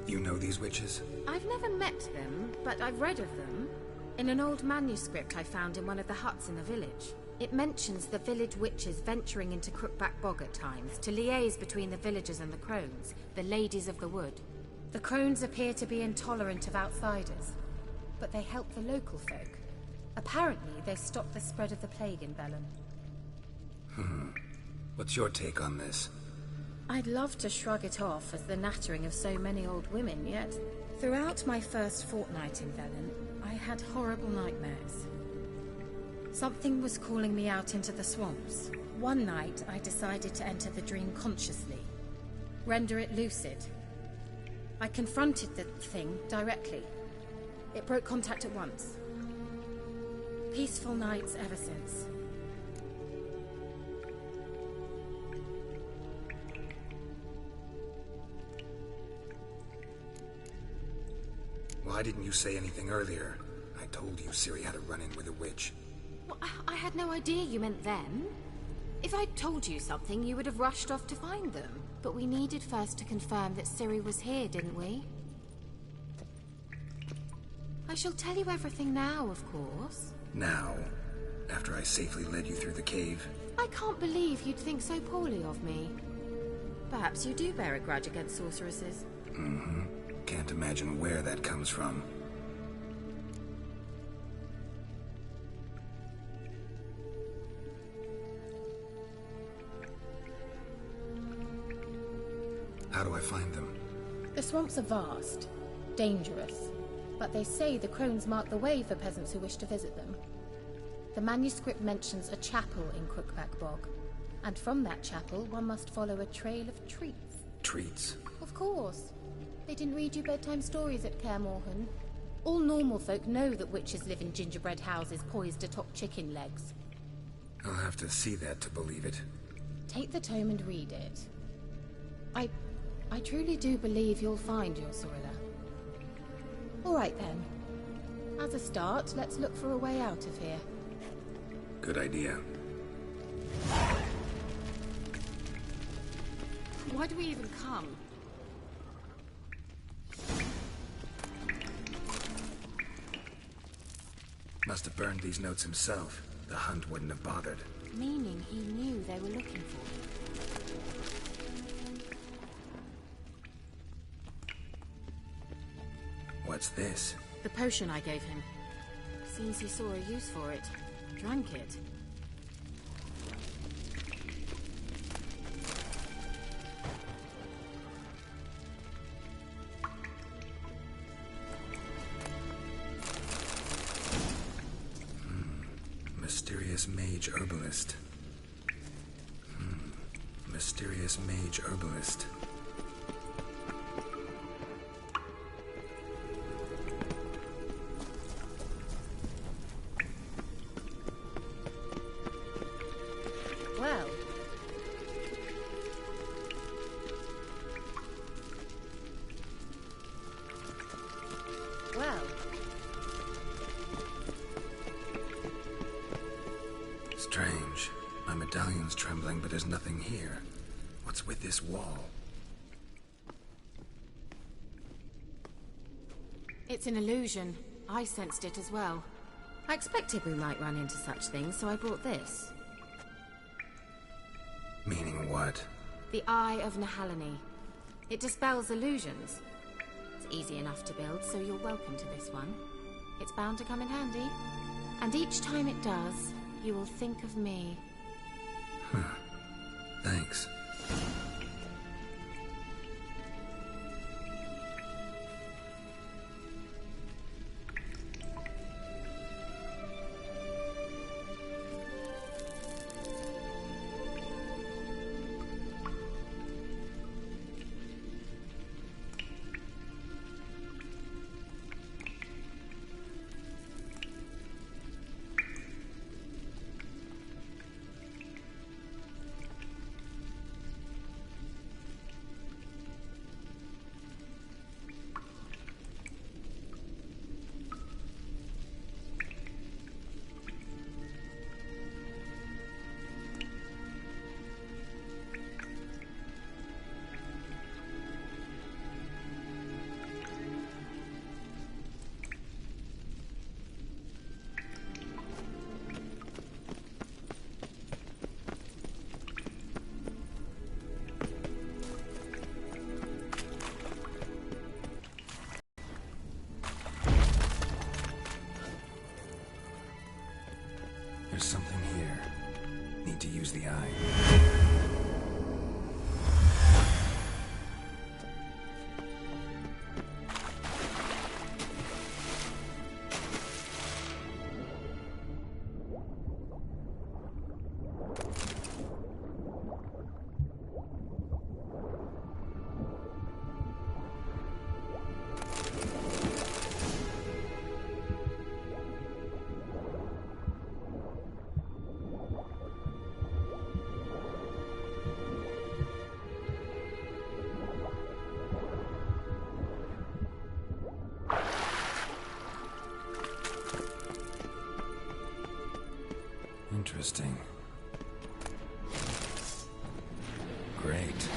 You know these witches? I've never met them, but I've read of them. In an old manuscript I found in one of the huts in the village. It mentions the village witches venturing into Crookback Bog at times to liaise between the villagers and the crones, the ladies of the wood. The crones appear to be intolerant of outsiders, but they help the local folk. Apparently, they stopped the spread of the plague in Velen. What's your take on this? I'd love to shrug it off as the nattering of so many old women, yet throughout my first fortnight in Velen, I had horrible nightmares. Something was calling me out into the swamps. One night, I decided to enter the dream consciously, render it lucid. I confronted the thing directly. It broke contact at once. Peaceful nights ever since. Why didn't you say anything earlier? I told you Ciri had a run-in with a witch. Well, I had no idea you meant them. If I'd told you something, you would have rushed off to find them. But we needed first to confirm that Ciri was here, didn't we? I shall tell you everything now, of course. Now? After I safely led you through the cave? I can't believe you'd think so poorly of me. Perhaps you do bear a grudge against sorceresses. Mm-hmm. Can't imagine where that comes from. How do I find them? The swamps are vast, dangerous, but they say the crones mark the way for peasants who wish to visit them. The manuscript mentions a chapel in Crookback Bog, and from that chapel one must follow a trail of treats. Treats? Of course. They didn't read you bedtime stories at Kaer Morhen. All normal folk know that witches live in gingerbread houses poised atop chicken legs. I'll have to see that to believe it. Take the tome and read it. I truly do believe you'll find your Cirilla. All right then. As a start, let's look for a way out of here. Good idea. Why do we even come? Must have burned these notes himself. The hunt wouldn't have bothered. Meaning he knew they were looking for him. What's this? The potion I gave him. Seems he saw a use for it. Drank it. Mysterious mage herbalist. Mysterious mage herbalist. Well. Well. Strange. My medallion's trembling, but there's nothing here. What's with this wall? It's an illusion. I sensed it as well. I expected we might run into such things, so I brought this. Meaning what? The Eye of Nehaleni. It dispels illusions. It's easy enough to build, so you're welcome to this one. It's bound to come in handy. And each time it does, you will think of me. Thanks. There's something here. Need to use the eye. Interesting. Great.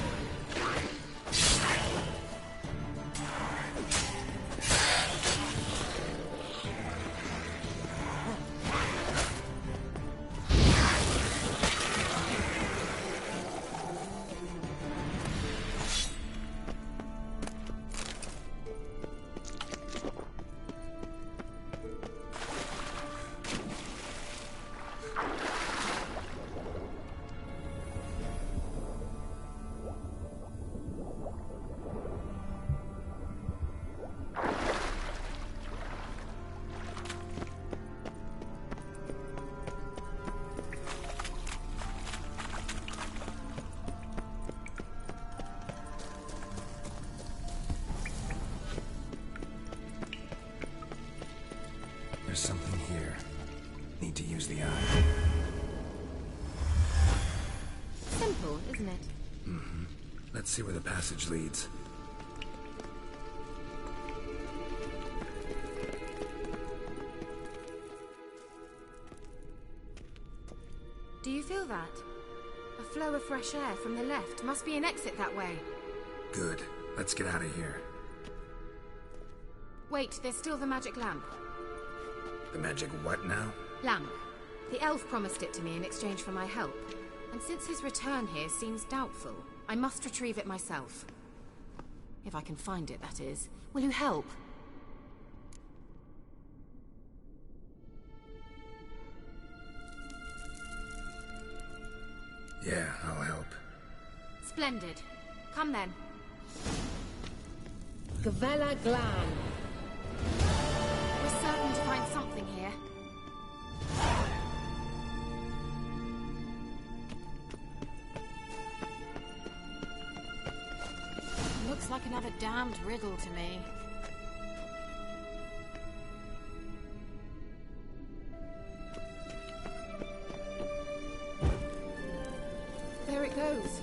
There's something here. Need to use the eye. Simple, isn't it? Mm-hmm. Let's see where the passage leads. Do you feel that? A flow of fresh air from the left. Must be an exit that way. Good. Let's get out of here. Wait, there's still the magic lamp. The magic what now? Lamp. The elf promised it to me in exchange for my help. And since his return here seems doubtful, I must retrieve it myself. If I can find it, that is. Will you help? Yeah, I'll help. Splendid. Come then. Gavella Glan. We're certain to find something here. Looks like another damned riddle to me. There it goes.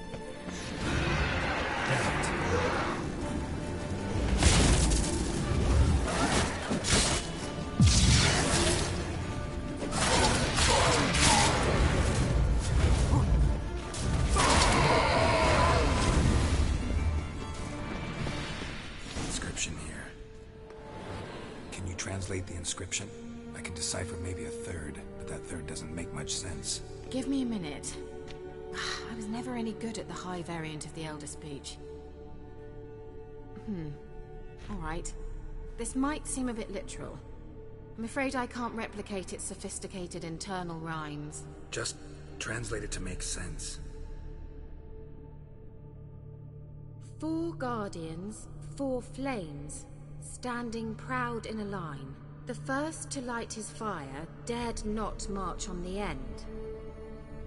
Inscription here. Can you translate the inscription? I can decipher maybe a third, but that third doesn't make much sense. Give me a minute. I was never any good at the high variant of the Elder Speech. All right. This might seem a bit literal. I'm afraid I can't replicate its sophisticated internal rhymes. Just translate it to make sense. 4 guardians, 4 flames, standing proud in a line. The first to light his fire dared not march on the end.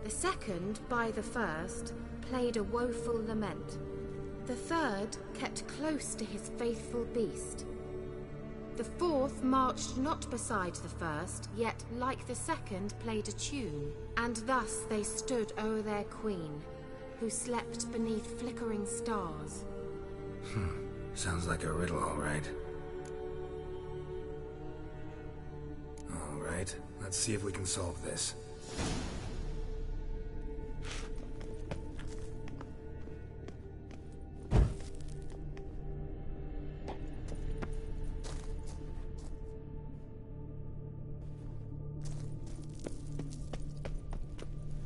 The second, by the first, played a woeful lament. The third kept close to his faithful beast. The fourth marched not beside the first, yet, like the second, played a tune. And thus they stood o'er their queen, who slept beneath flickering stars. Sounds like a riddle, all right. All right, let's see if we can solve this.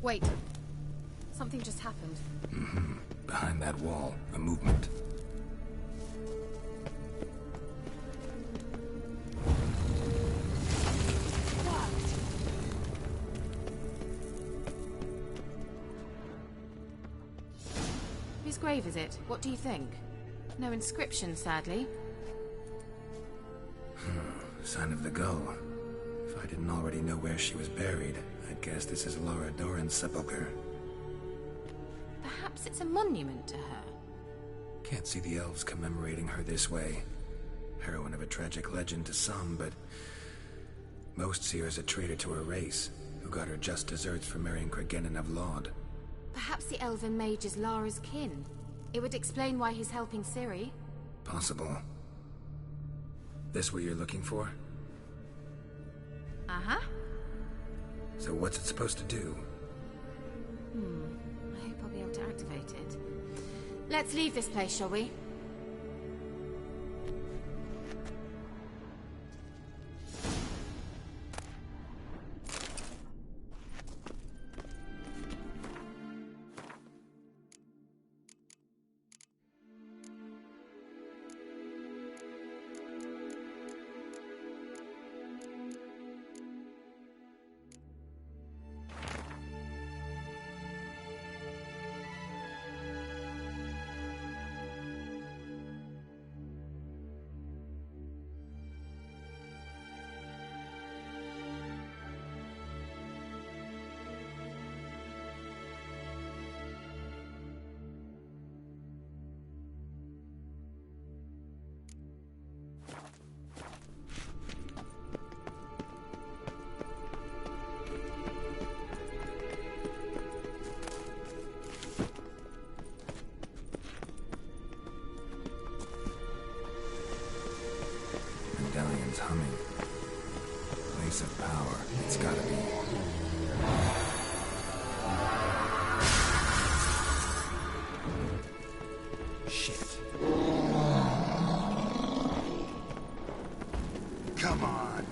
Wait. Something just happened. Behind that wall, a movement. Whose grave is it? What do you think? No inscription, sadly. Sign of the gull. If I didn't already know where she was buried, I'd guess this is Laura Doran's sepulcher. Perhaps it's a monument to her. Can't see the elves commemorating her this way. Heroine of a tragic legend to some, but most see her as a traitor to her race, who got her just deserts for marrying Cregennan of Laud. Perhaps the elven mage is Lara's kin. It would explain why he's helping Ciri. Possible. This what you're looking for? Uh-huh. So what's it supposed to do? I hope I'll be able to activate it. Let's leave this place, shall we? Someone's humming. Place of power. It's gotta be. Shit. Come on.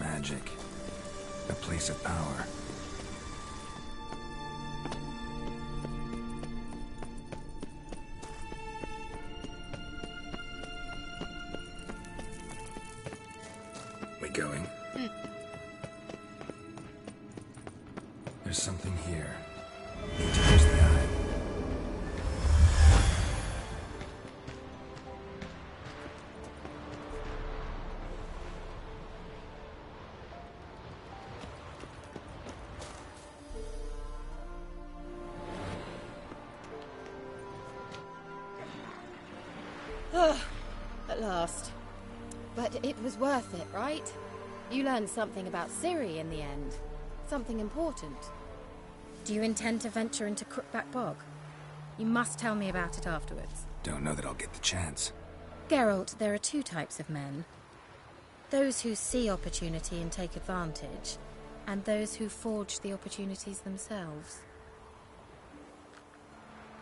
Magic. A place of power. We going? There's something here. Need to use the eye. At last. But it was worth it, right? You learned something about Ciri in the end. Something important. Do you intend to venture into Crookback Bog? You must tell me about it afterwards. Don't know that I'll get the chance. Geralt, there are two types of men. Those who see opportunity and take advantage, and those who forge the opportunities themselves.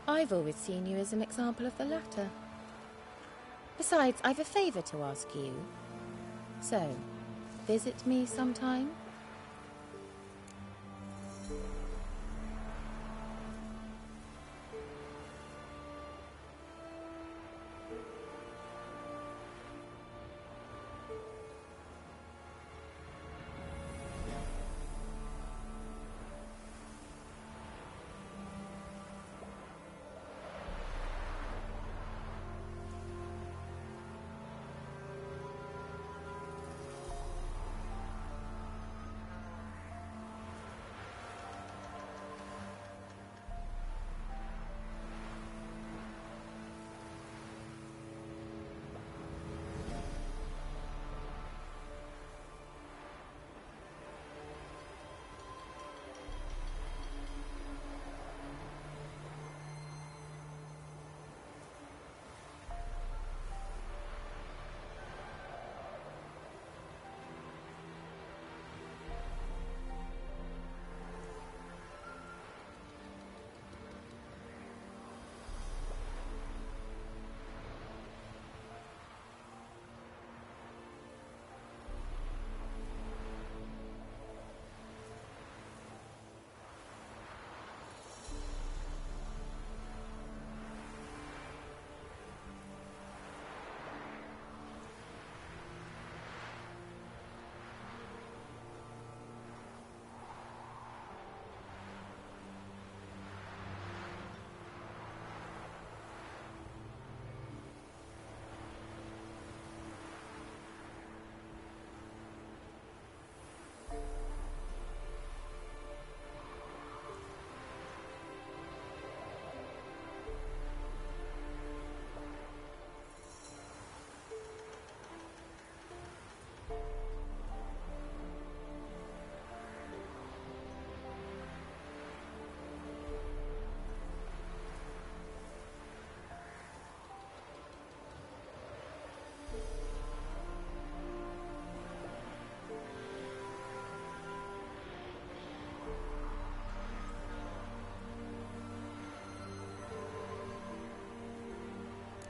I've always seen you as an example of the latter. Besides, I've a favour to ask you. So, visit me sometime?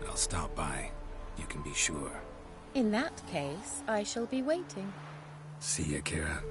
I'll stop by. You can be sure. In that case, I shall be waiting. See ya, Kira.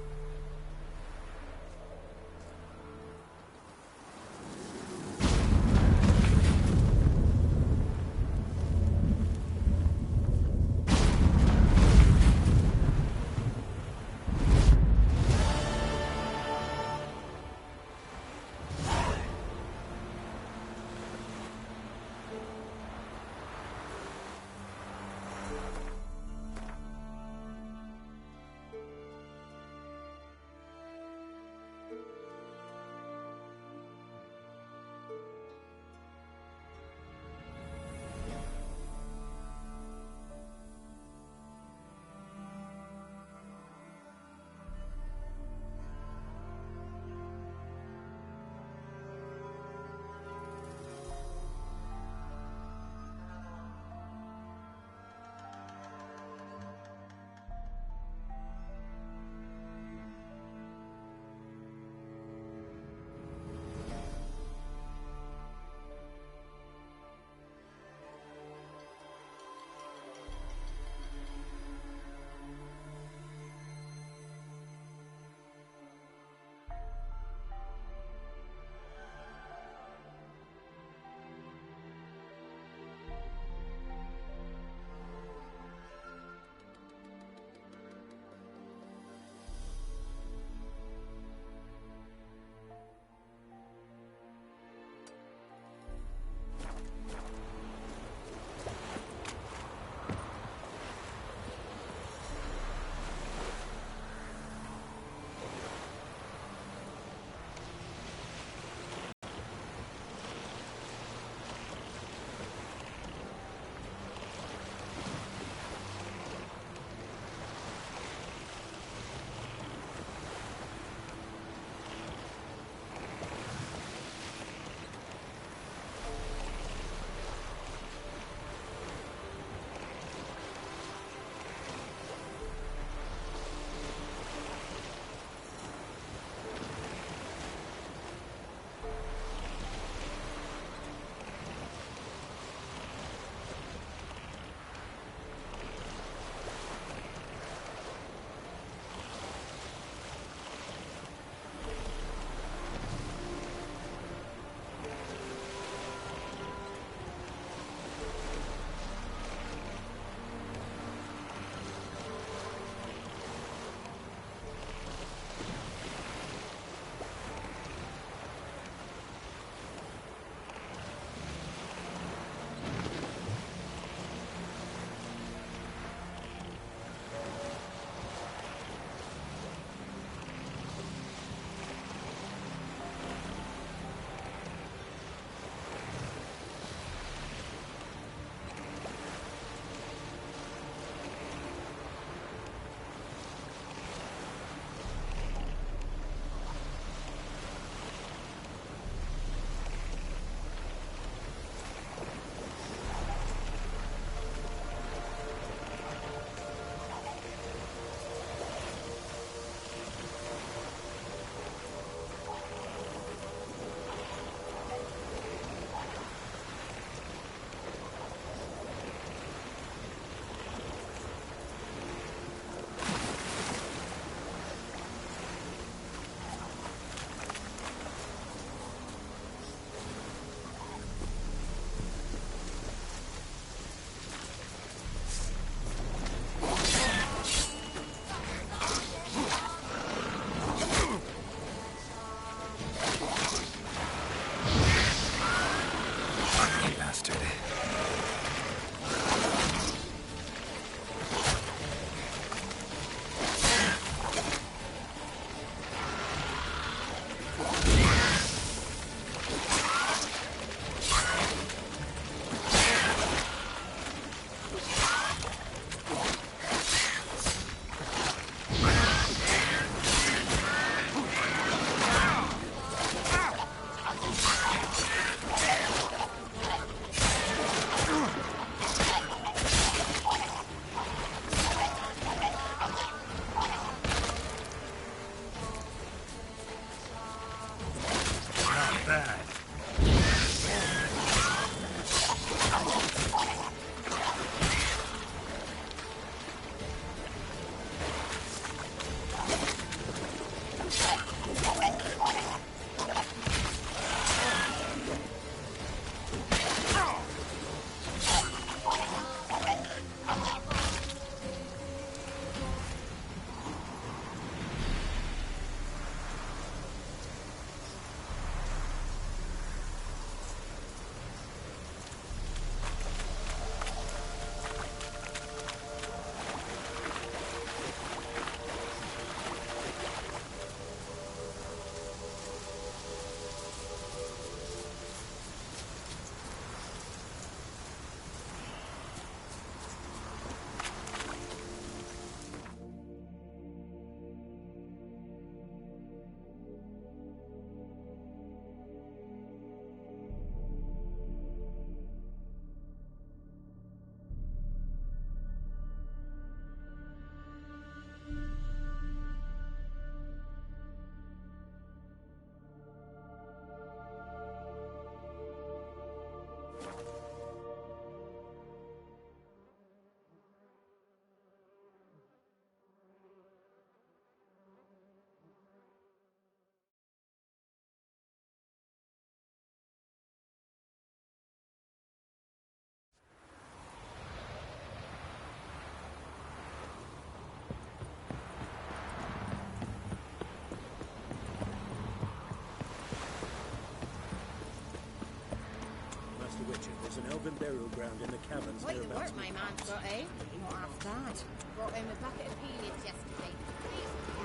Mr. Witcher. There's an elven burial ground in the caverns Quite the nearabouts. work my man's got, eh? Not half that. Brought home a bucket of peanuts yesterday.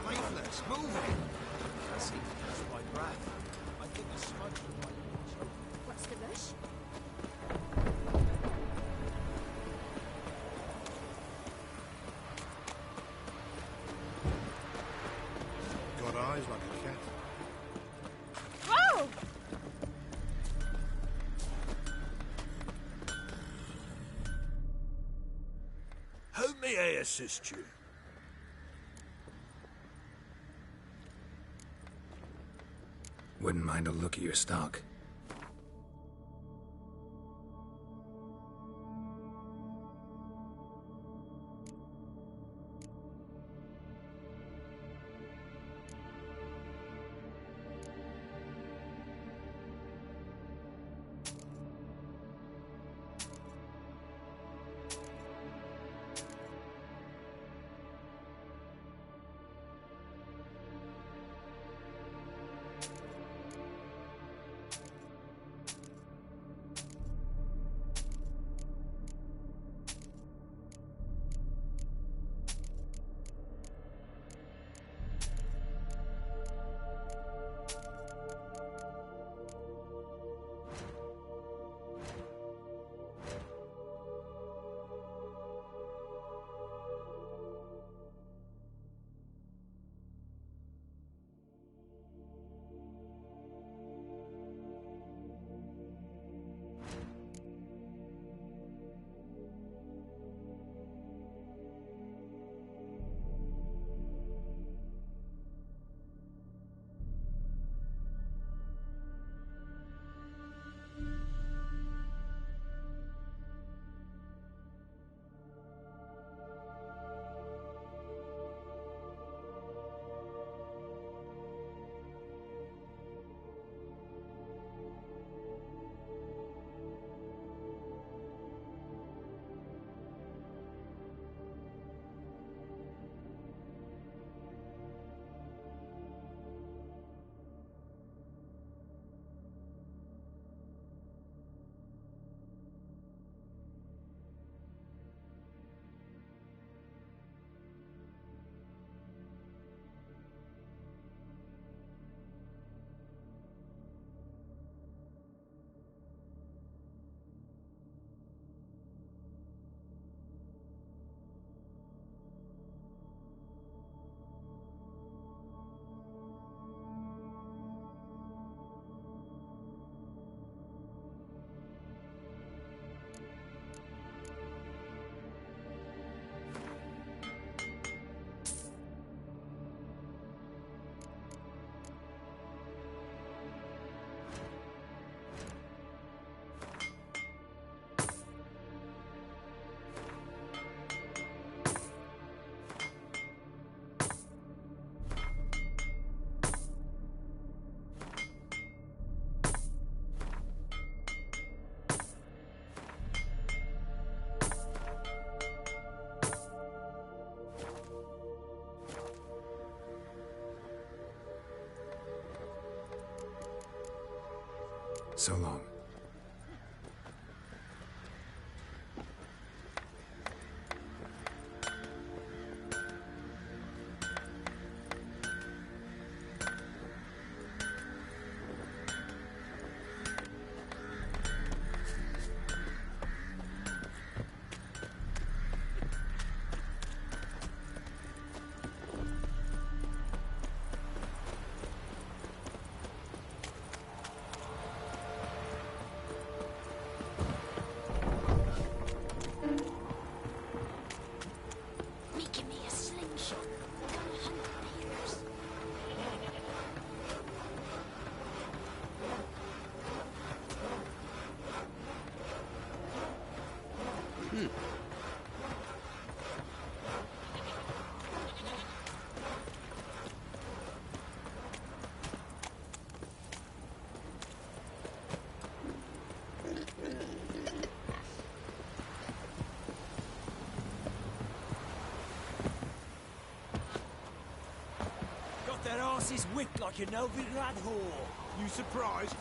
Leaflets, move it! I seem to catch my breath. I think the smoke from my lungs. What's the rush? Got eyes like a cat. Whoa! How may I assist you? Wouldn't mind a look at your stock. So long. Making me a slingshot. Gonna hunt bears. Got their asses whipped like a Novigrad whore. You surprised?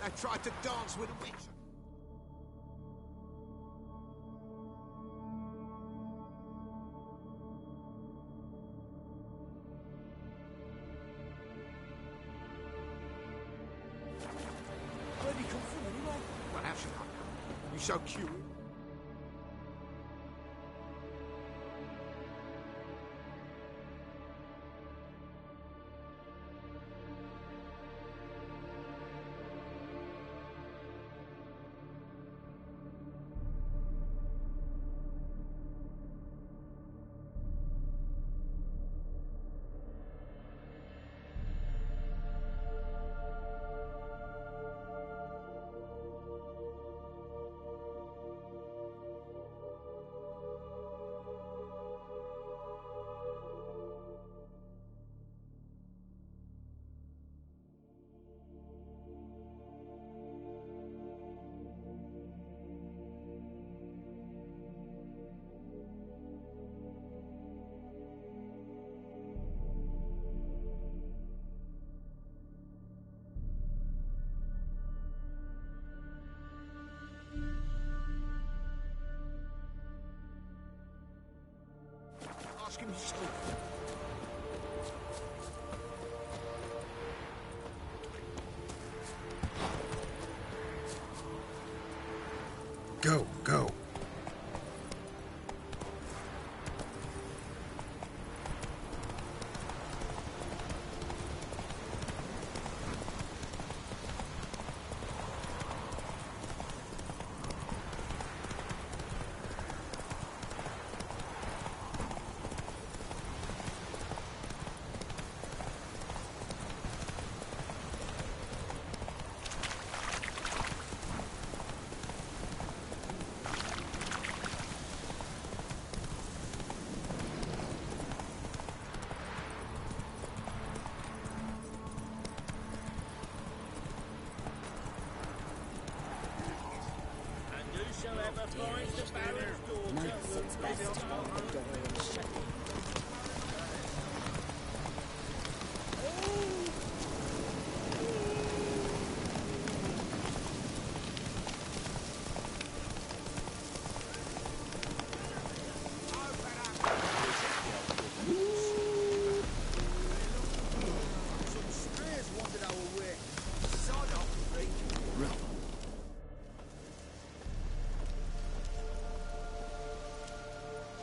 I tried to dance with a witch. so cute. Ask him so. Go, go.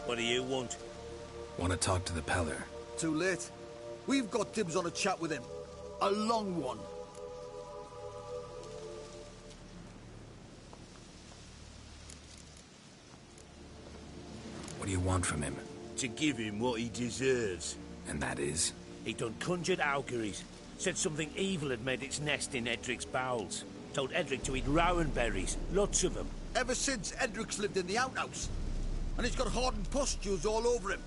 What do you want? Want to talk to the Peller. Too late. We've got dibs on a chat with him. A long one. What do you want from him? To give him what he deserves. And that is? He done conjured auguries. Said something evil had made its nest in Edric's bowels. Told Edric to eat rowan berries. Lots of them. Ever since Edric's lived in the outhouse. And he's got hardened pustules all over him.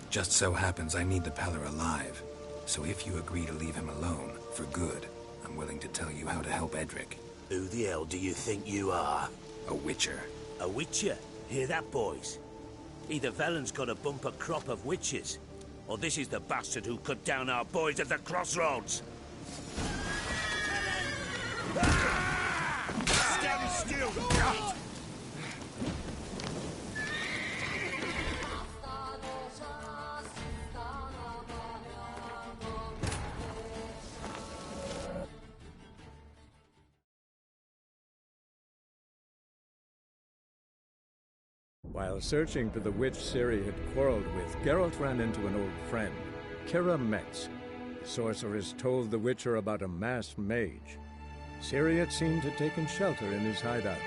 Just so happens I need the Peller alive. So if you agree to leave him alone, for good, I'm willing to tell you how to help Edric. Who the hell do you think you are? A witcher. A witcher? Hear that, boys? Either Velen's got a bumper crop of witches, or this is the bastard who cut down our boys at the crossroads. Stand still, God! While searching for the witch Ciri had quarreled with, Geralt ran into an old friend, Keira Metz. The sorceress told the Witcher about a masked mage. Ciri had seemed to have taken shelter in his hideout.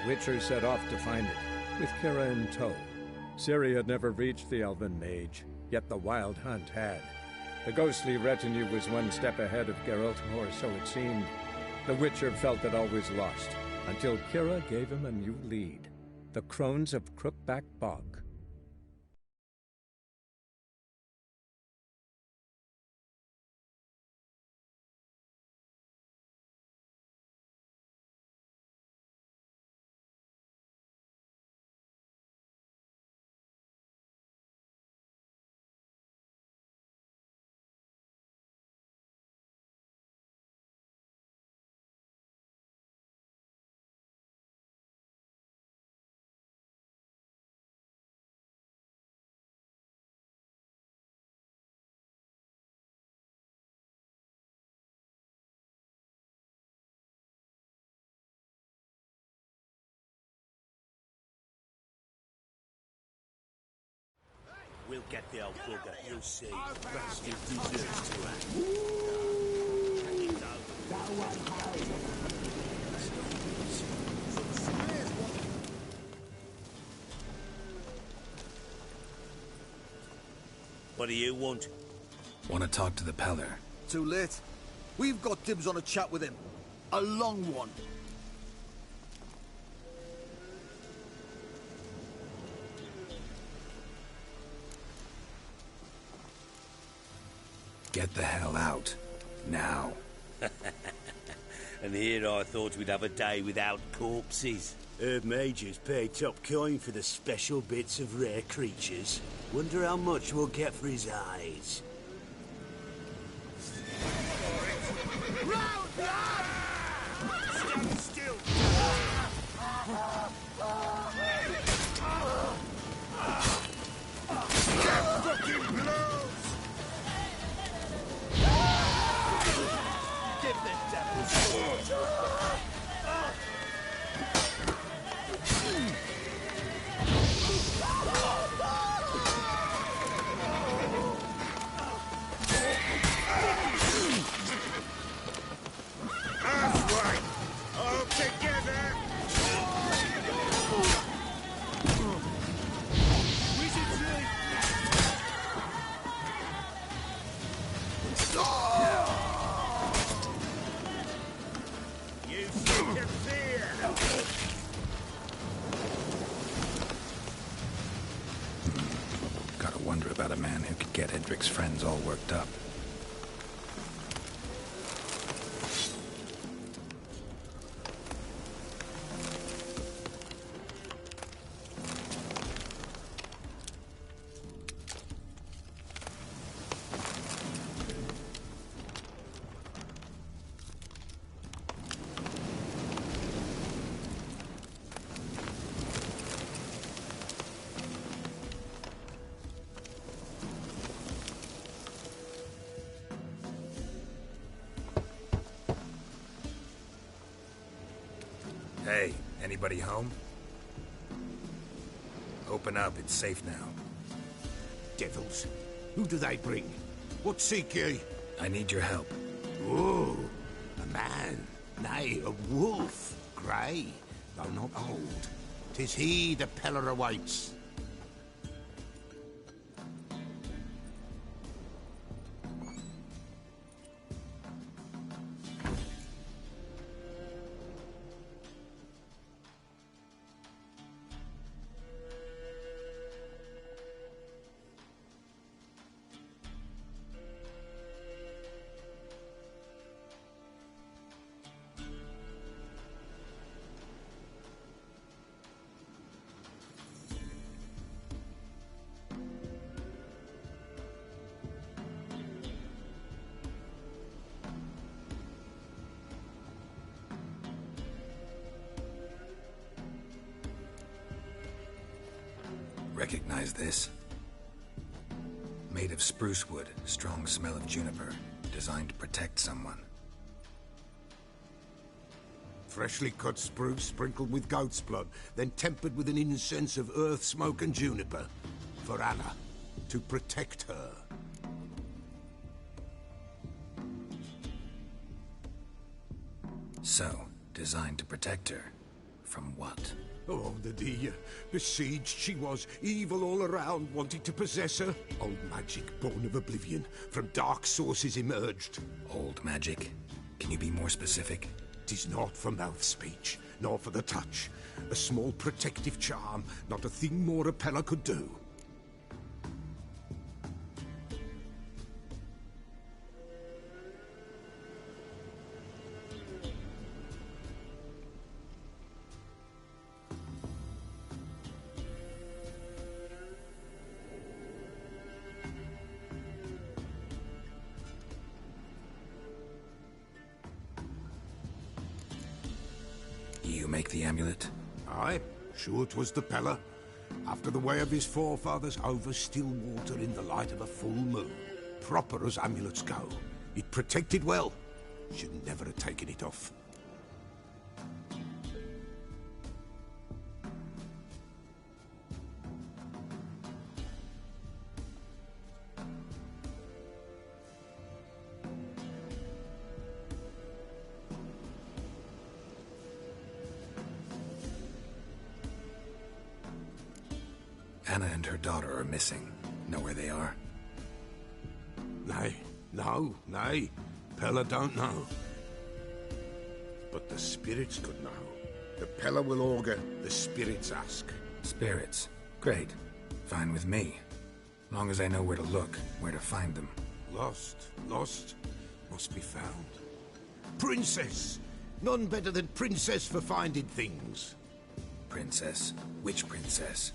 The Witcher set off to find it, with Keira in tow. Ciri had never reached the elven mage, yet the wild hunt had. The ghostly retinue was one step ahead of Geralt, or so it seemed. The Witcher felt that all was lost, until Keira gave him a new lead. The Crones of Crookback Bog. We'll get the old bugger, you'll see. Bastard deserves to act. What do you want? Want to talk to the Peller. Too late. We've got dibs on a chat with him. A long one. Get the hell out. Now. And here I thought we'd have a day without corpses. Herb Majors pay top coin for the special bits of rare creatures. Wonder how much we'll get for his eyes. Stand still! Get fucking blows! Give them devils That's right! All together! Wizardry! You seek of fear! Gotta wonder about a man who could get Edric's friends all worked up. Hey, anybody home? Open up, it's safe now. Devils. Who do they bring? What seek ye? I need your help. Oh, a man. Nay, a wolf. Grey, though not old. 'Tis he the Peller awaits. Recognize this? Made of spruce wood, strong smell of juniper, designed to protect someone. Freshly cut spruce sprinkled with goat's blood, then tempered with an incense of earth, smoke and juniper. For Anna, to protect her. So, designed to protect her. From what? Oh, the besieged she was, evil all around, wanting to possess her. Old magic, born of oblivion, from dark sources emerged. Old magic? Can you be more specific? 'Tis not for mouth speech, nor for the touch. A small protective charm, not a thing more a Peller could do. You make the amulet? Aye, sure 'twas the Peller. After the way of his forefathers, over still water in the light of a full moon. Proper as amulets go. It protected well. Should never have taken it off. Anna and her daughter are missing. Know where they are? Nay, nay. Pella don't know. But the spirits could know. The Pella will augur, the spirits ask. Spirits. Great. Fine with me. Long as I know where to look, where to find them. Lost, must be found. Princess! None better than Princess for finding things. Princess? Which princess?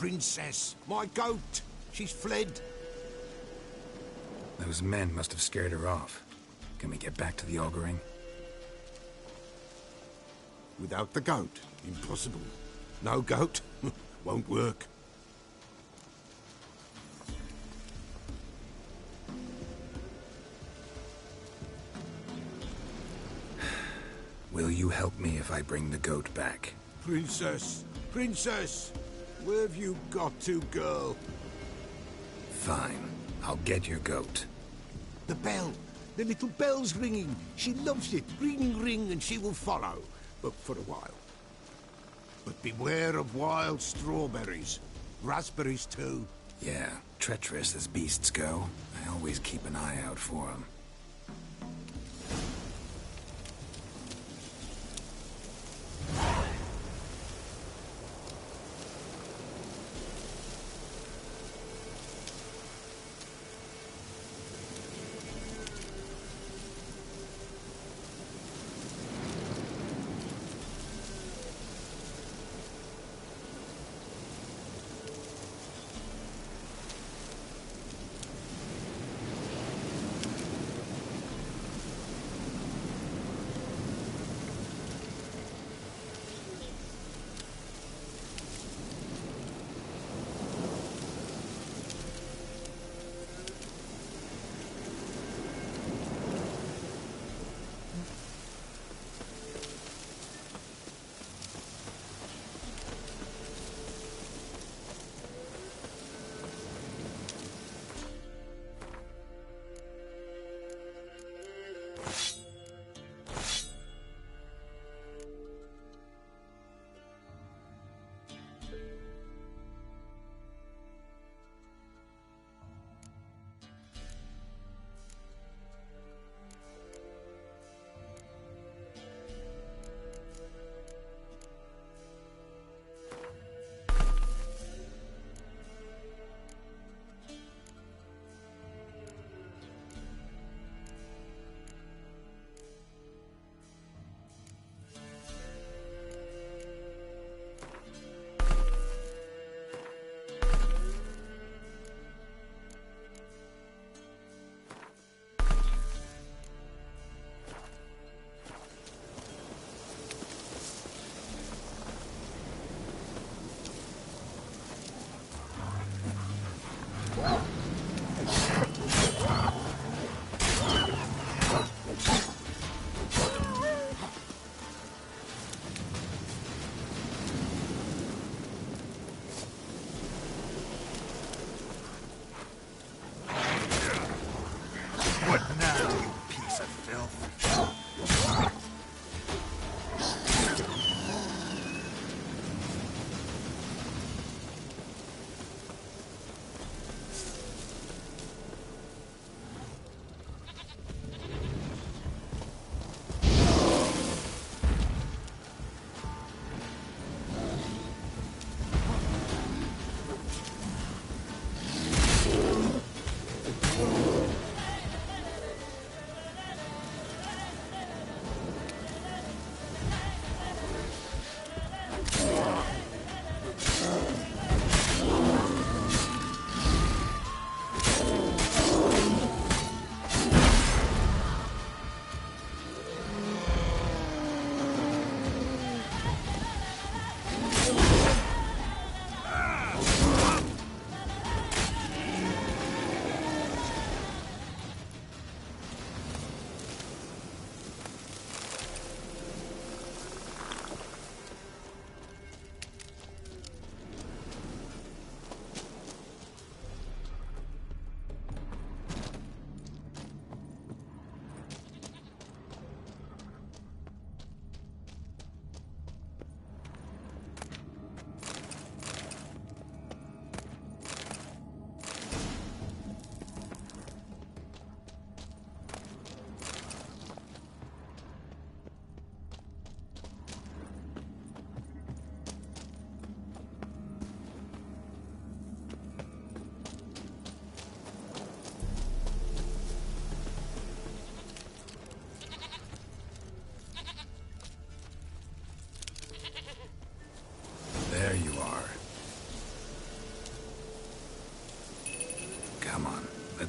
Princess, my goat! She's fled. Those men must have scared her off. Can we get back to the auguring? Without the goat, impossible. No goat, won't work. Will you help me if I bring the goat back? Princess! Princess! Where have you got to, girl? Fine. I'll get your goat. The bell! The little bell's ringing. She loves it. Ring, ring, and she will follow. But for a while. But beware of wild strawberries. Raspberries, too. Yeah, treacherous as beasts go. I always keep an eye out for them.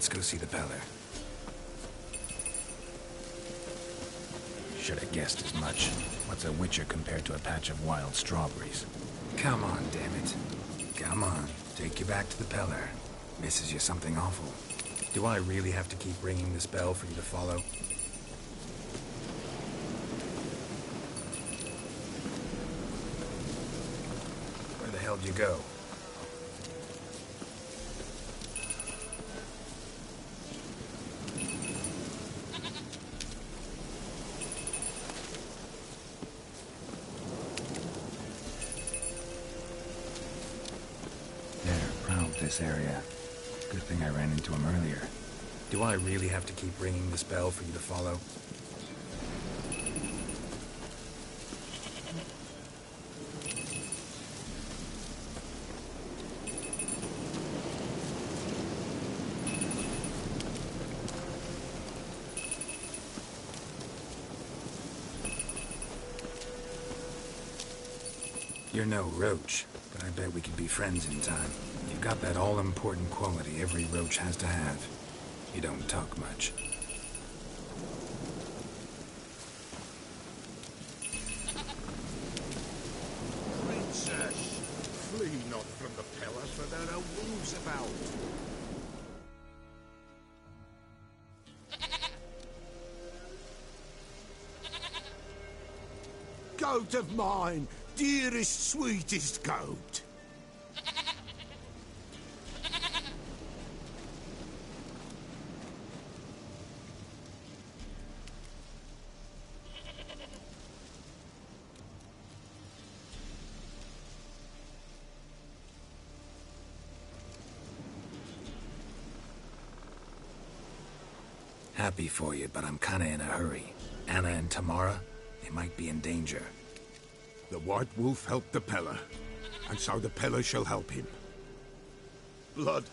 Let's go see the Peller. Should have guessed as much. What's a witcher compared to a patch of wild strawberries? Come on, damn it. Come on, take you back to the Peller. Misses you something awful. Do I really have to keep ringing this bell for you to follow? Where the hell did you go? This area. Good thing I ran into him earlier. Do I really have to keep ringing this bell for you to follow? You're no roach, but I bet we could be friends in time. You've got that all-important quality every roach has to have. You don't talk much. Princess, flee not from the Peller, for there are wolves about. Goat of mine, dearest, sweetest goat. Happy for you, but I'm kinda in a hurry. Anna and Tamara, they might be in danger. The White Wolf helped the Peller, and so the Peller shall help him. Blood.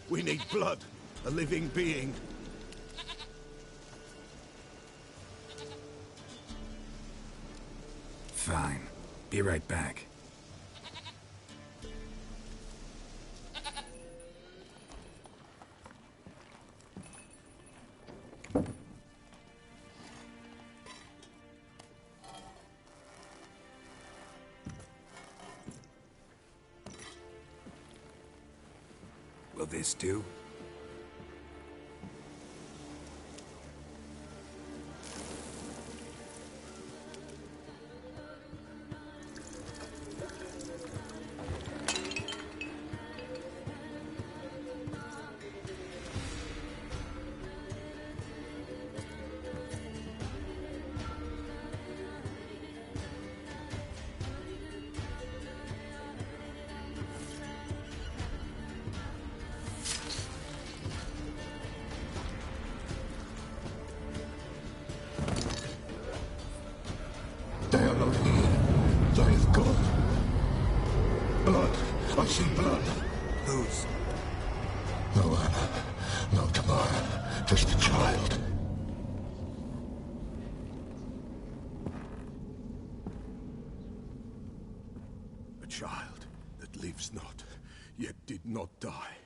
We need blood. A living being. Fine. Be right back. Will this do? They are not here. They have gone. Blood. I see blood. Whose? No Anna. No Tamara. Just a child. A child that lives not, yet did not die.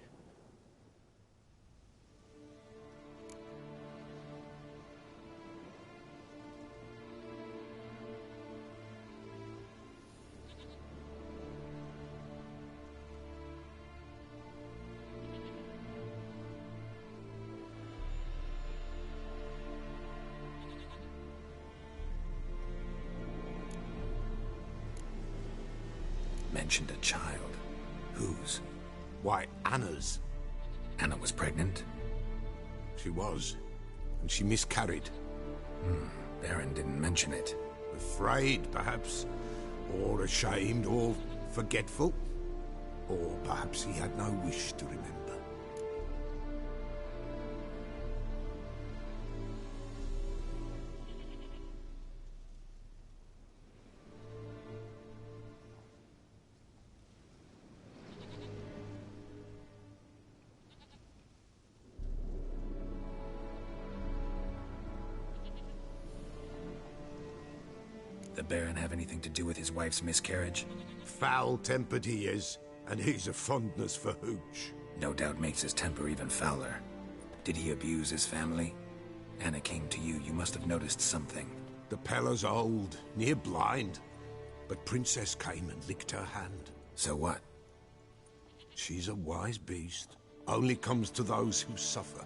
Mentioned a child. Whose? Why, Anna's. Anna was pregnant? She was. And she miscarried. Baron didn't mention it. Afraid, perhaps. Or ashamed, or forgetful. Or perhaps he had no wish to remember. The Baron have anything to do with his wife's miscarriage? Foul-tempered he is, and he's a fondness for hooch. No doubt makes his temper even fouler. Did he abuse his family? Anna came to you. You must have noticed something. The Pella's old, near blind. But Princess came and licked her hand. So what? She's a wise beast. Only comes to those who suffer.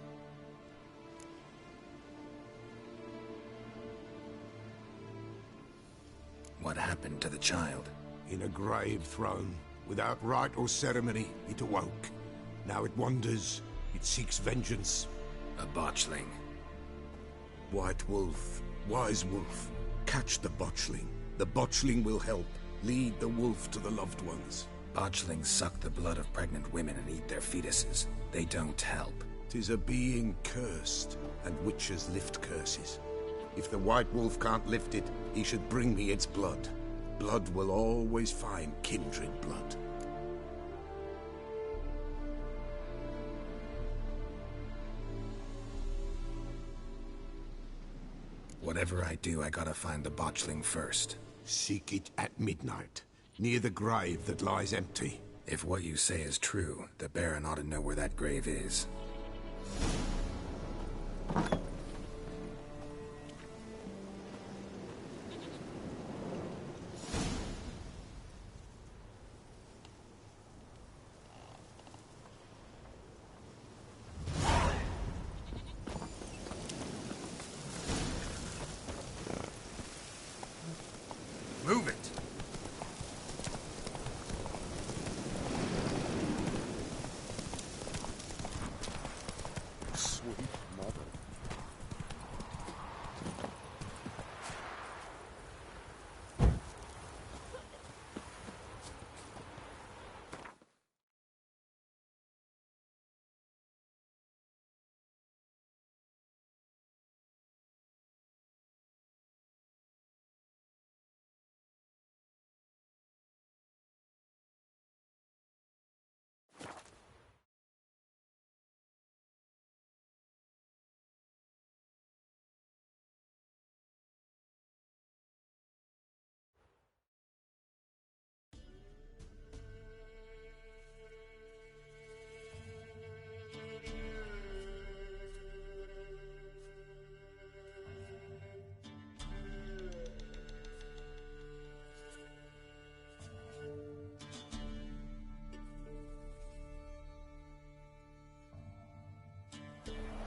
What happened to the child? In a grave thrown. Without rite or ceremony, it awoke. Now it wanders. It seeks vengeance. A botchling. White Wolf. Wise Wolf. Catch the botchling. The botchling will help. Lead the wolf to the loved ones. Botchlings suck the blood of pregnant women and eat their fetuses. They don't help. 'Tis a being cursed, and witches lift curses. If the White Wolf can't lift it, he should bring me its blood. Blood will always find kindred blood. Whatever I do, I gotta find the botchling first. Seek it at midnight, near the grave that lies empty. If what you say is true, the Baron ought to know where that grave is. Move it! Sweet mother.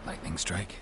Lightning strike?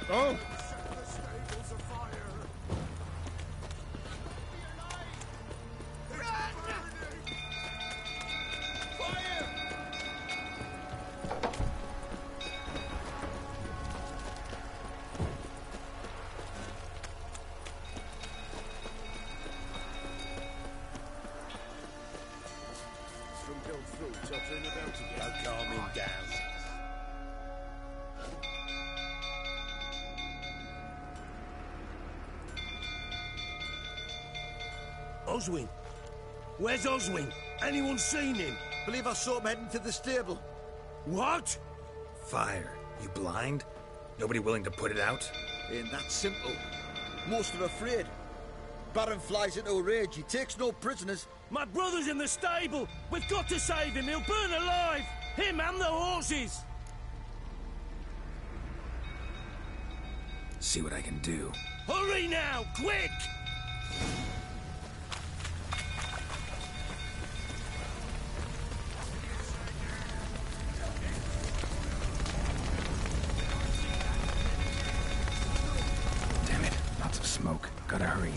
Oh! Oswin? Where's Oswin? Anyone seen him? Believe I saw him heading to the stable. What? Fire. You blind? Nobody willing to put it out? Ain't that simple. Most are afraid. Baron flies into a rage. He takes no prisoners. My brother's in the stable. We've got to save him. He'll burn alive. Him and the horses. See what I can do. Hurry now, quick! Damn it, lots of smoke. Gotta hurry.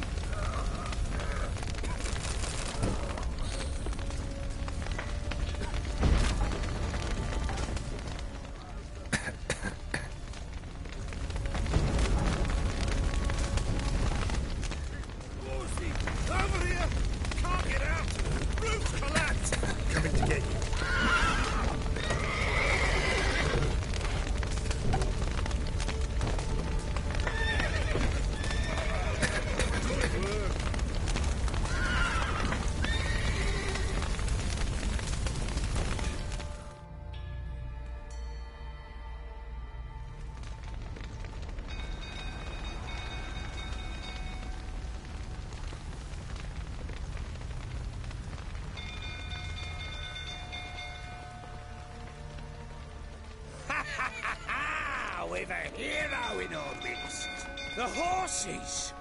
Over here! Can't get out! Roof collapsed! Coming to get you. We've a hero in our midst. The horses!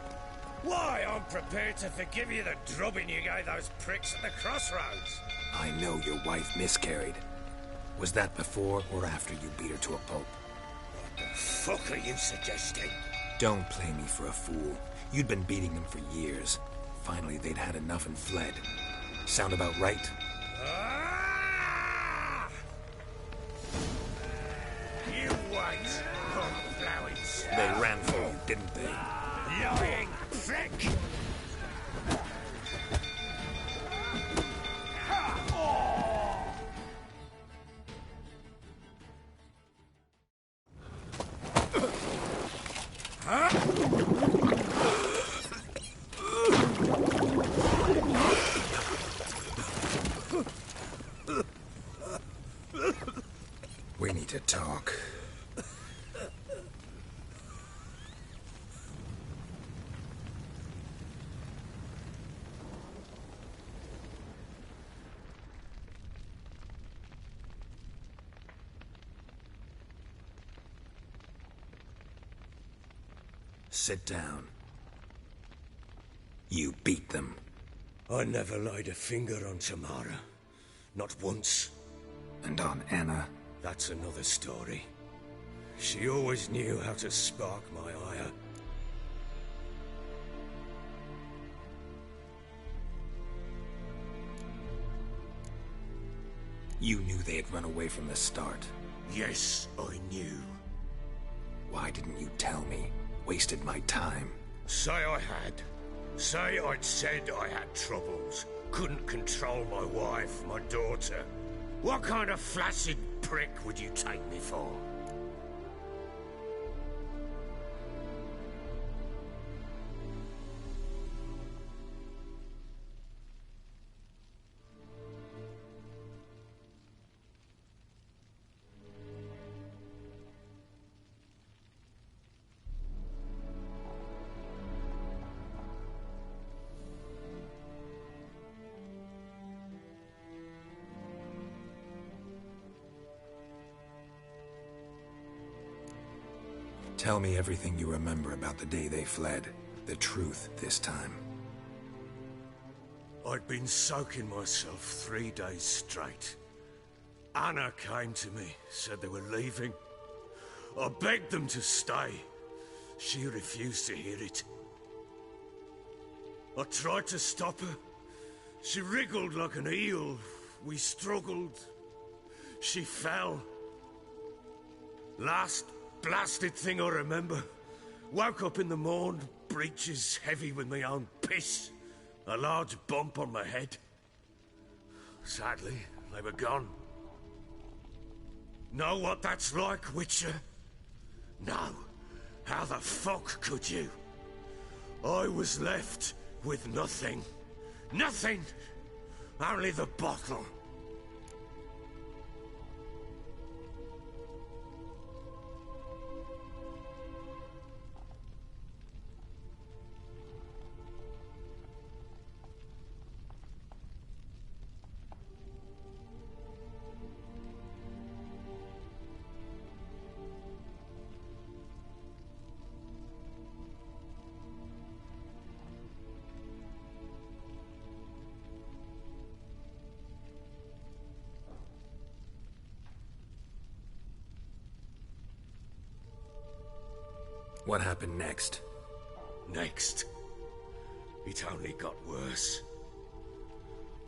Why, I'm prepared to forgive you the drubbing you gave those pricks at the crossroads. I know your wife miscarried. Was that before or after you beat her to a pulp? What the fuck are you suggesting? Don't play me for a fool. You'd been beating them for years. Finally, they'd had enough and fled. Sound about right? Ah! You wait, flowers. They ran for you, didn't they? Lying prick! We need to talk. Sit down. You beat them. I never laid a finger on Tamara. Not once. And on Anna? That's another story. She always knew how to spark my ire. You knew they had run away from the start. Yes, I knew. Why didn't you tell me? Wasted my time. Say I had. Say I'd said I had troubles. Couldn't control my wife, my daughter. What kind of flaccid prick would you take me for? Tell me everything you remember about the day they fled. The truth this time. I'd been soaking myself 3 days straight. Anna came to me, said they were leaving. I begged them to stay. She refused to hear it. I tried to stop her. She wriggled like an eel. We struggled. She fell. Last blasted thing I remember. Woke up in the morn, breeches heavy with my own piss. A large bump on my head. Sadly, they were gone. Know what that's like, Witcher? No. How the fuck could you? I was left with nothing. Nothing! Only the bottle. What happened next? Next? It only got worse.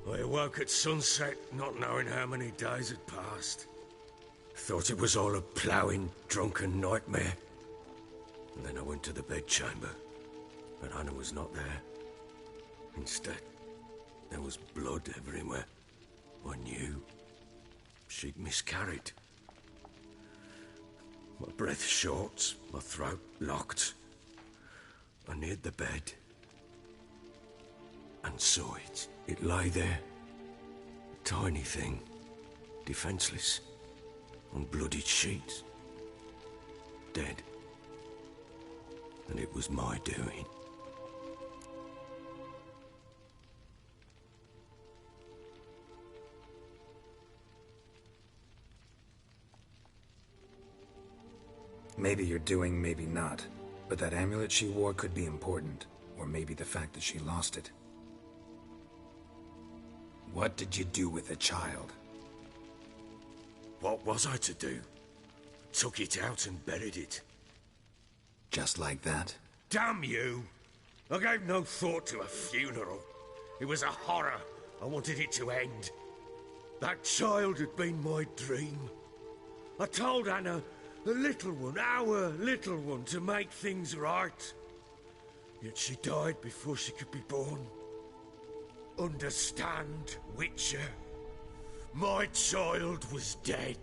I awoke at sunset, not knowing how many days had passed. Thought it was all a ploughing, drunken nightmare. And then I went to the bedchamber, but Anna was not there. Instead, there was blood everywhere. I knew she'd miscarried. My breath short, my throat locked. I neared the bed and saw it. It lay there, a tiny thing, defenseless, on bloodied sheets, dead. And it was my doing. Maybe you're doing, maybe not. But that amulet she wore could be important. Or maybe the fact that she lost it. What did you do with the child? What was I to do? Took it out and buried it. Just like that? Damn you! I gave no thought to a funeral. It was a horror. I wanted it to end. That child had been my dream. I told Anna, the little one, our little one, to make things right. Yet she died before she could be born. Understand, Witcher? My child was dead.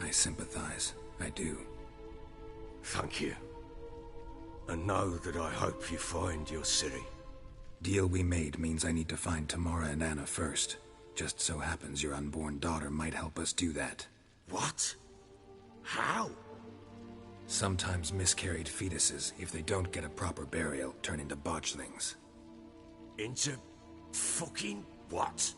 I sympathize. I do. Thank you. And know that I hope you find your Ciri. Deal we made means I need to find Tamara and Anna first. Just so happens your unborn daughter might help us do that. What? How? Sometimes miscarried fetuses, if they don't get a proper burial, turn into botchlings. Into fucking what?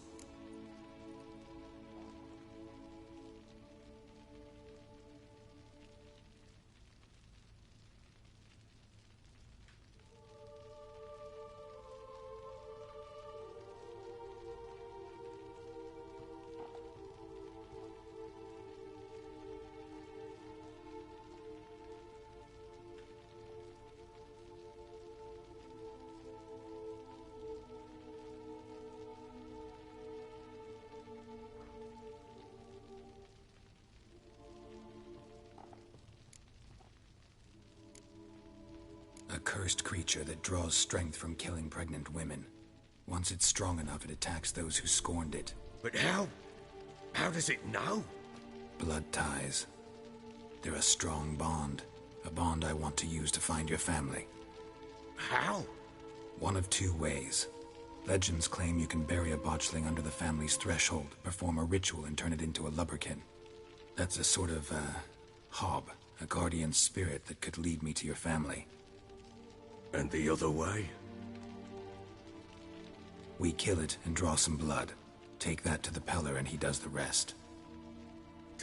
A cursed creature that draws strength from killing pregnant women. Once it's strong enough, it attacks those who scorned it. But how? How does it know? Blood ties. They're a strong bond. A bond I want to use to find your family. How? One of two ways. Legends claim you can bury a botchling under the family's threshold, perform a ritual, and turn it into a lubberkin. That's a sort of, hob, a guardian spirit that could lead me to your family. And the other way? We kill it and draw some blood. Take that to the Peller and he does the rest.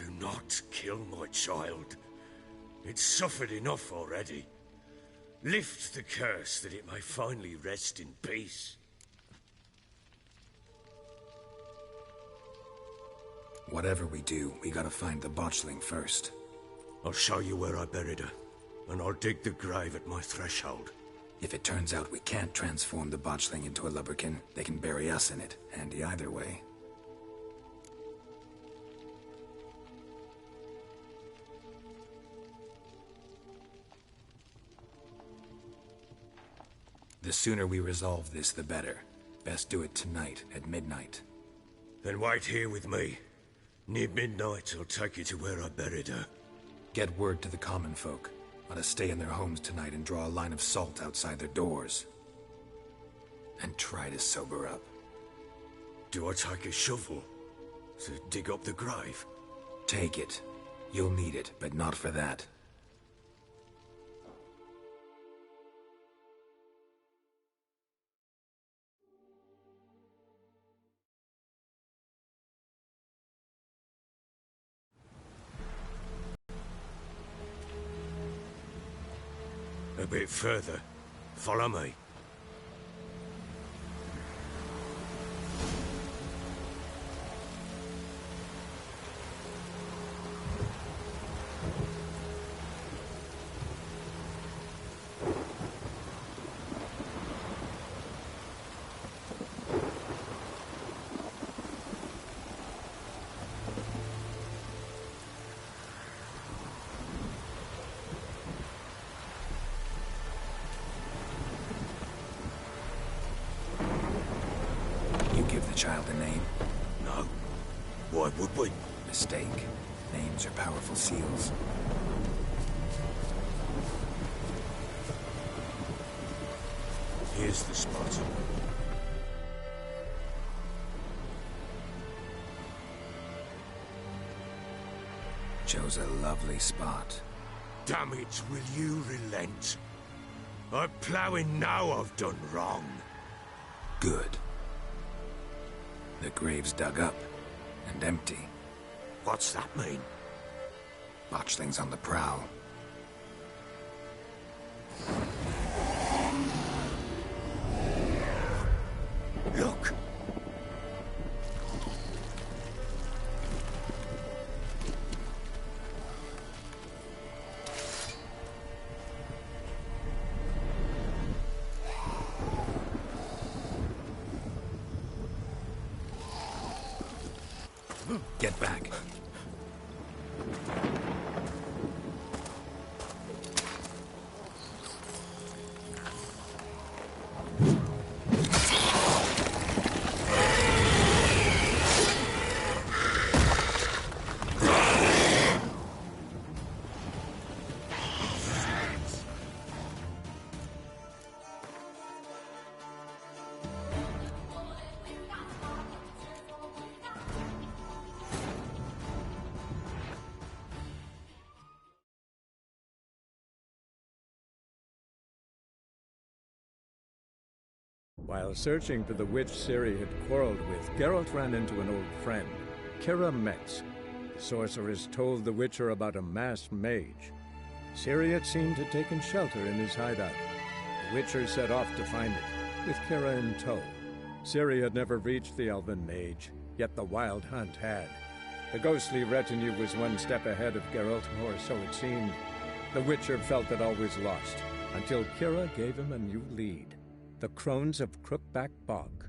Do not kill my child. It's suffered enough already. Lift the curse that it may finally rest in peace. Whatever we do, we gotta find the botchling first. I'll show you where I buried her, and I'll dig the grave at my threshold. If it turns out we can't transform the botchling into a lubberkin, they can bury us in it. Handy either way. The sooner we resolve this, the better. Best do it tonight, at midnight. Then wait here with me. Near midnight, I'll take you to where I buried her. Get word to the common folk. Let us stay in their homes tonight and draw a line of salt outside their doors. And try to sober up. Do I take a shovel to dig up the grave? Take it. You'll need it, but not for that. A bit further. Follow me. Give the child a name? No. Why would we? Mistake. Names are powerful seals. Here's the spot. Chose a lovely spot. Damn it, will you relent? I'm ploughing now I've done wrong. Good. The grave's dug up and empty. What's that mean? Botchling's on the prowl. Look! Get back. While searching for the witch Ciri had quarreled with, Geralt ran into an old friend, Kira Metz. The sorceress told the Witcher about a masked mage. Ciri had seemed to have taken shelter in his hideout. The Witcher set off to find it, with Kira in tow. Ciri had never reached the elven mage, yet the Wild Hunt had. The ghostly retinue was one step ahead of Geralt, or so it seemed. The Witcher felt that all was lost, until Kira gave him a new lead. The Crones of Crookback Bog.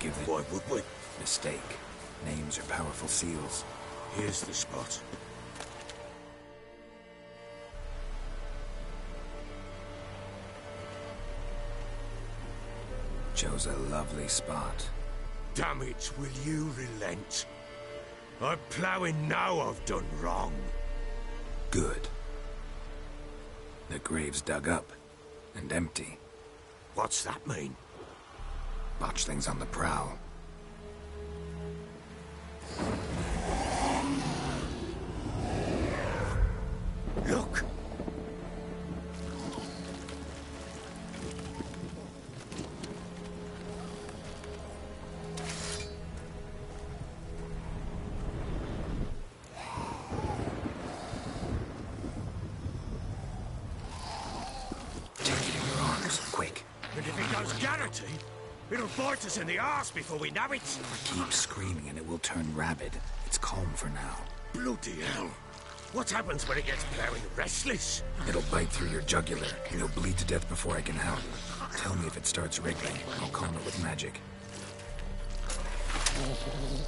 give the... Why would we? Mistake. Names are powerful seals. Here's the spot. Chose a lovely spot. Damn it, will you relent? I'm ploughing now I've done wrong. Good. The grave's dug up and empty. What's that mean? Botchlings on the prowl. Look! And if it goes Garrity, it'll bite us in the arse before we know it. Keep screaming and it will turn rabid. It's calm for now. Bloody hell. What happens when it gets very restless? It'll bite through your jugular. You'll bleed to death before I can help. Tell me if it starts wriggling. I'll calm it with magic.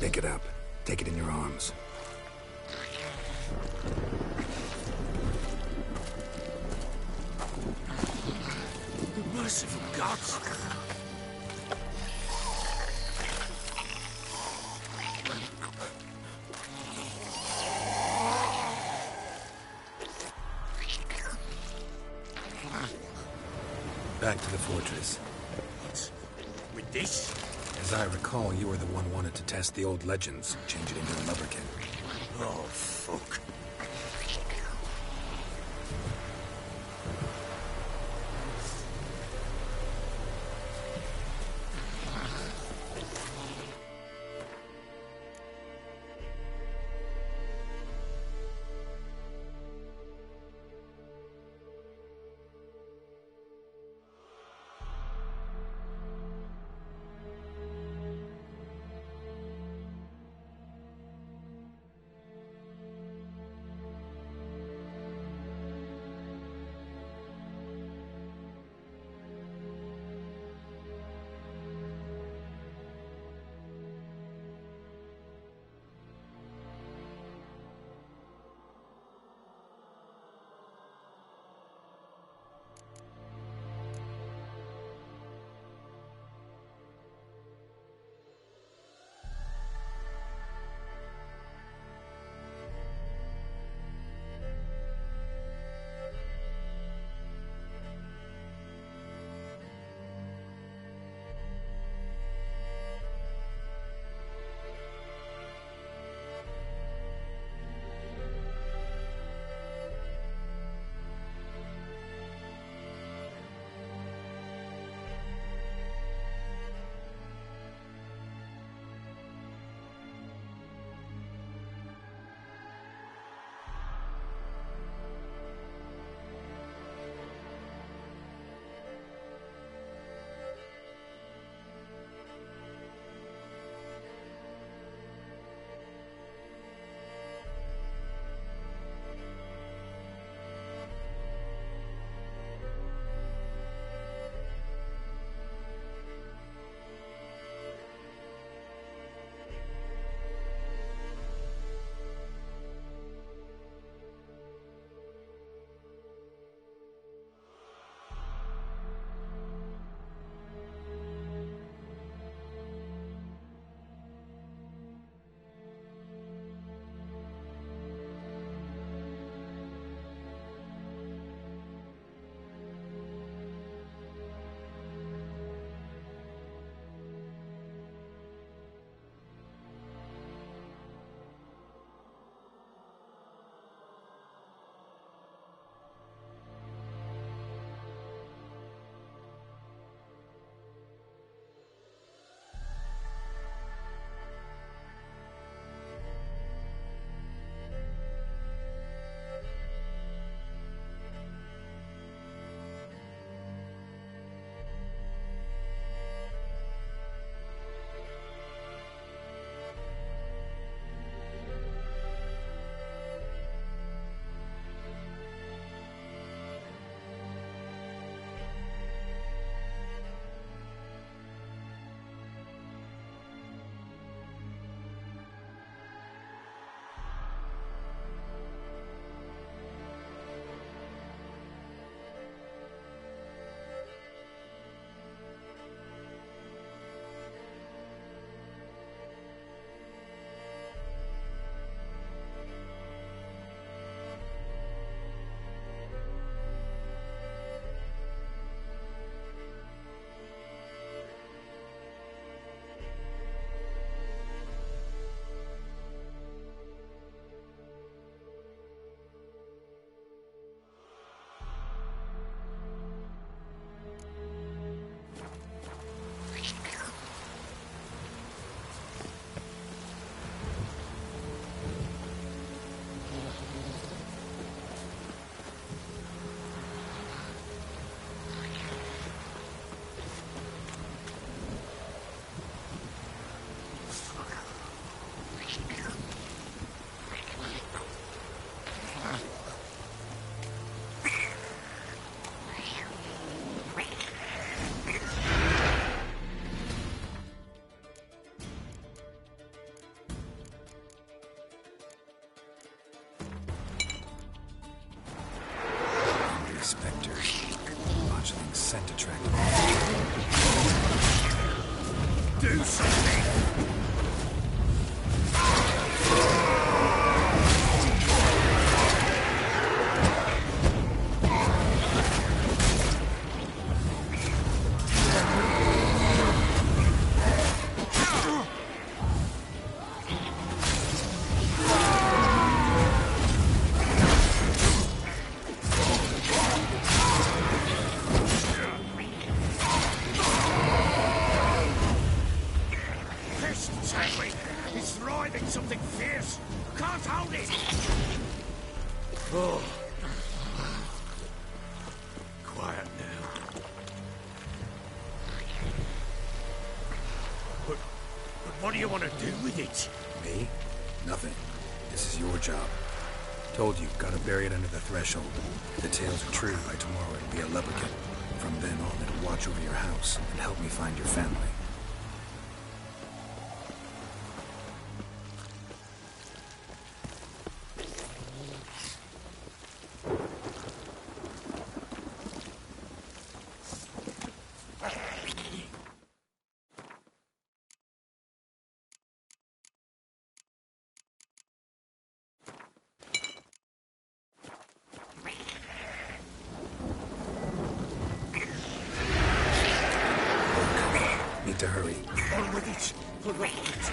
Pick it up. Take it in your arms. Merciful gods! Back to the fortress. What? With this? As I recall, you were the one wanted to test the old legends, change it into a lubberkin. Oh, fuck. to track them. Do something! Oh. Quiet now. But what do you want to do with it? Me? Nothing. This is your job. Told you, gotta bury it under the threshold. If the tales are true, by tomorrow it'll be a lubberkin. From then on, it'll watch over your house and help me find your family. Need to hurry. On with it! On with it!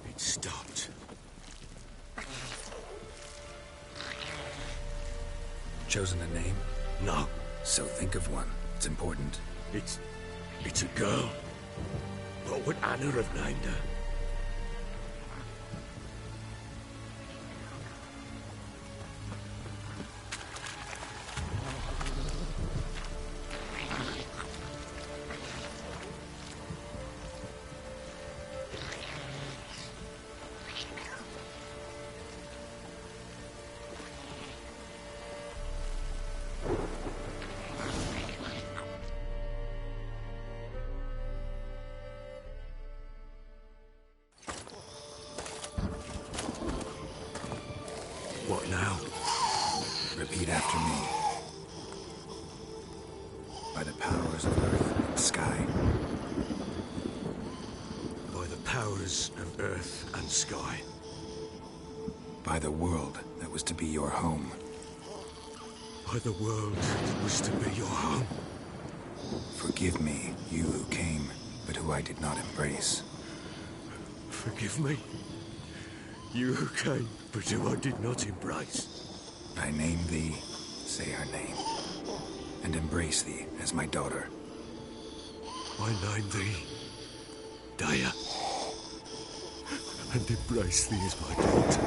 It stopped. Chosen a name? No. So think of one. It's important. It's a girl. What would Anna have named her? What now? Repeat after me. By the powers of earth and sky. By the powers of earth and sky. By the world that was to be your home. By the world that was to be your home. Forgive me, you who came, but who I did not embrace. Forgive me. You who came, but who I did not embrace. I name thee, say her name, and embrace thee as my daughter. I name thee, Daya, and embrace thee as my daughter.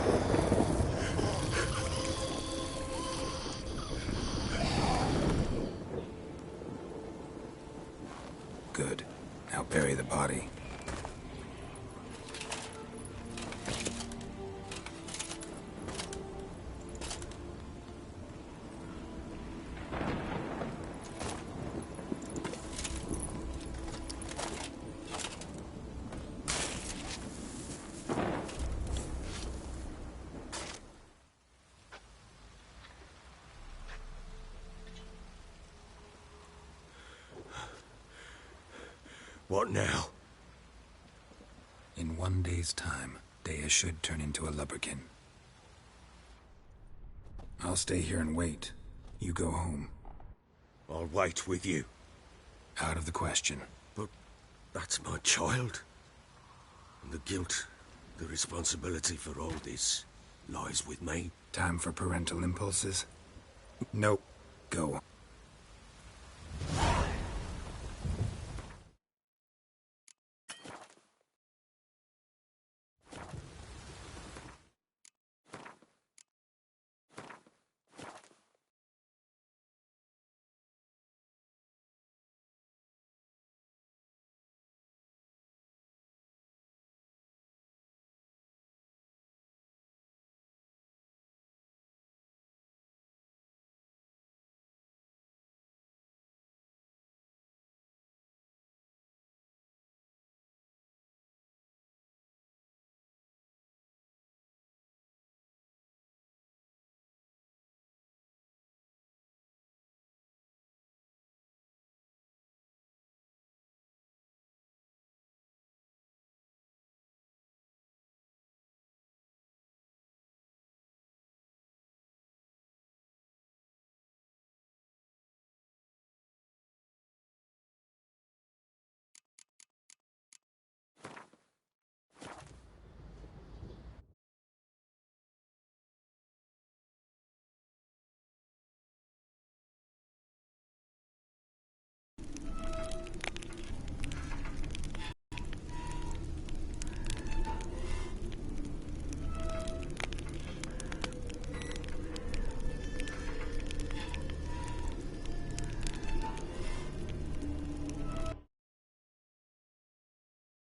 Good. Now bury the body. What now? In 1 day's time, Daya should turn into a lubberkin. I'll stay here and wait. You go home. I'll wait with you. Out of the question. But that's my child. And the guilt, the responsibility for all this lies with me. Time for parental impulses? Nope. Go.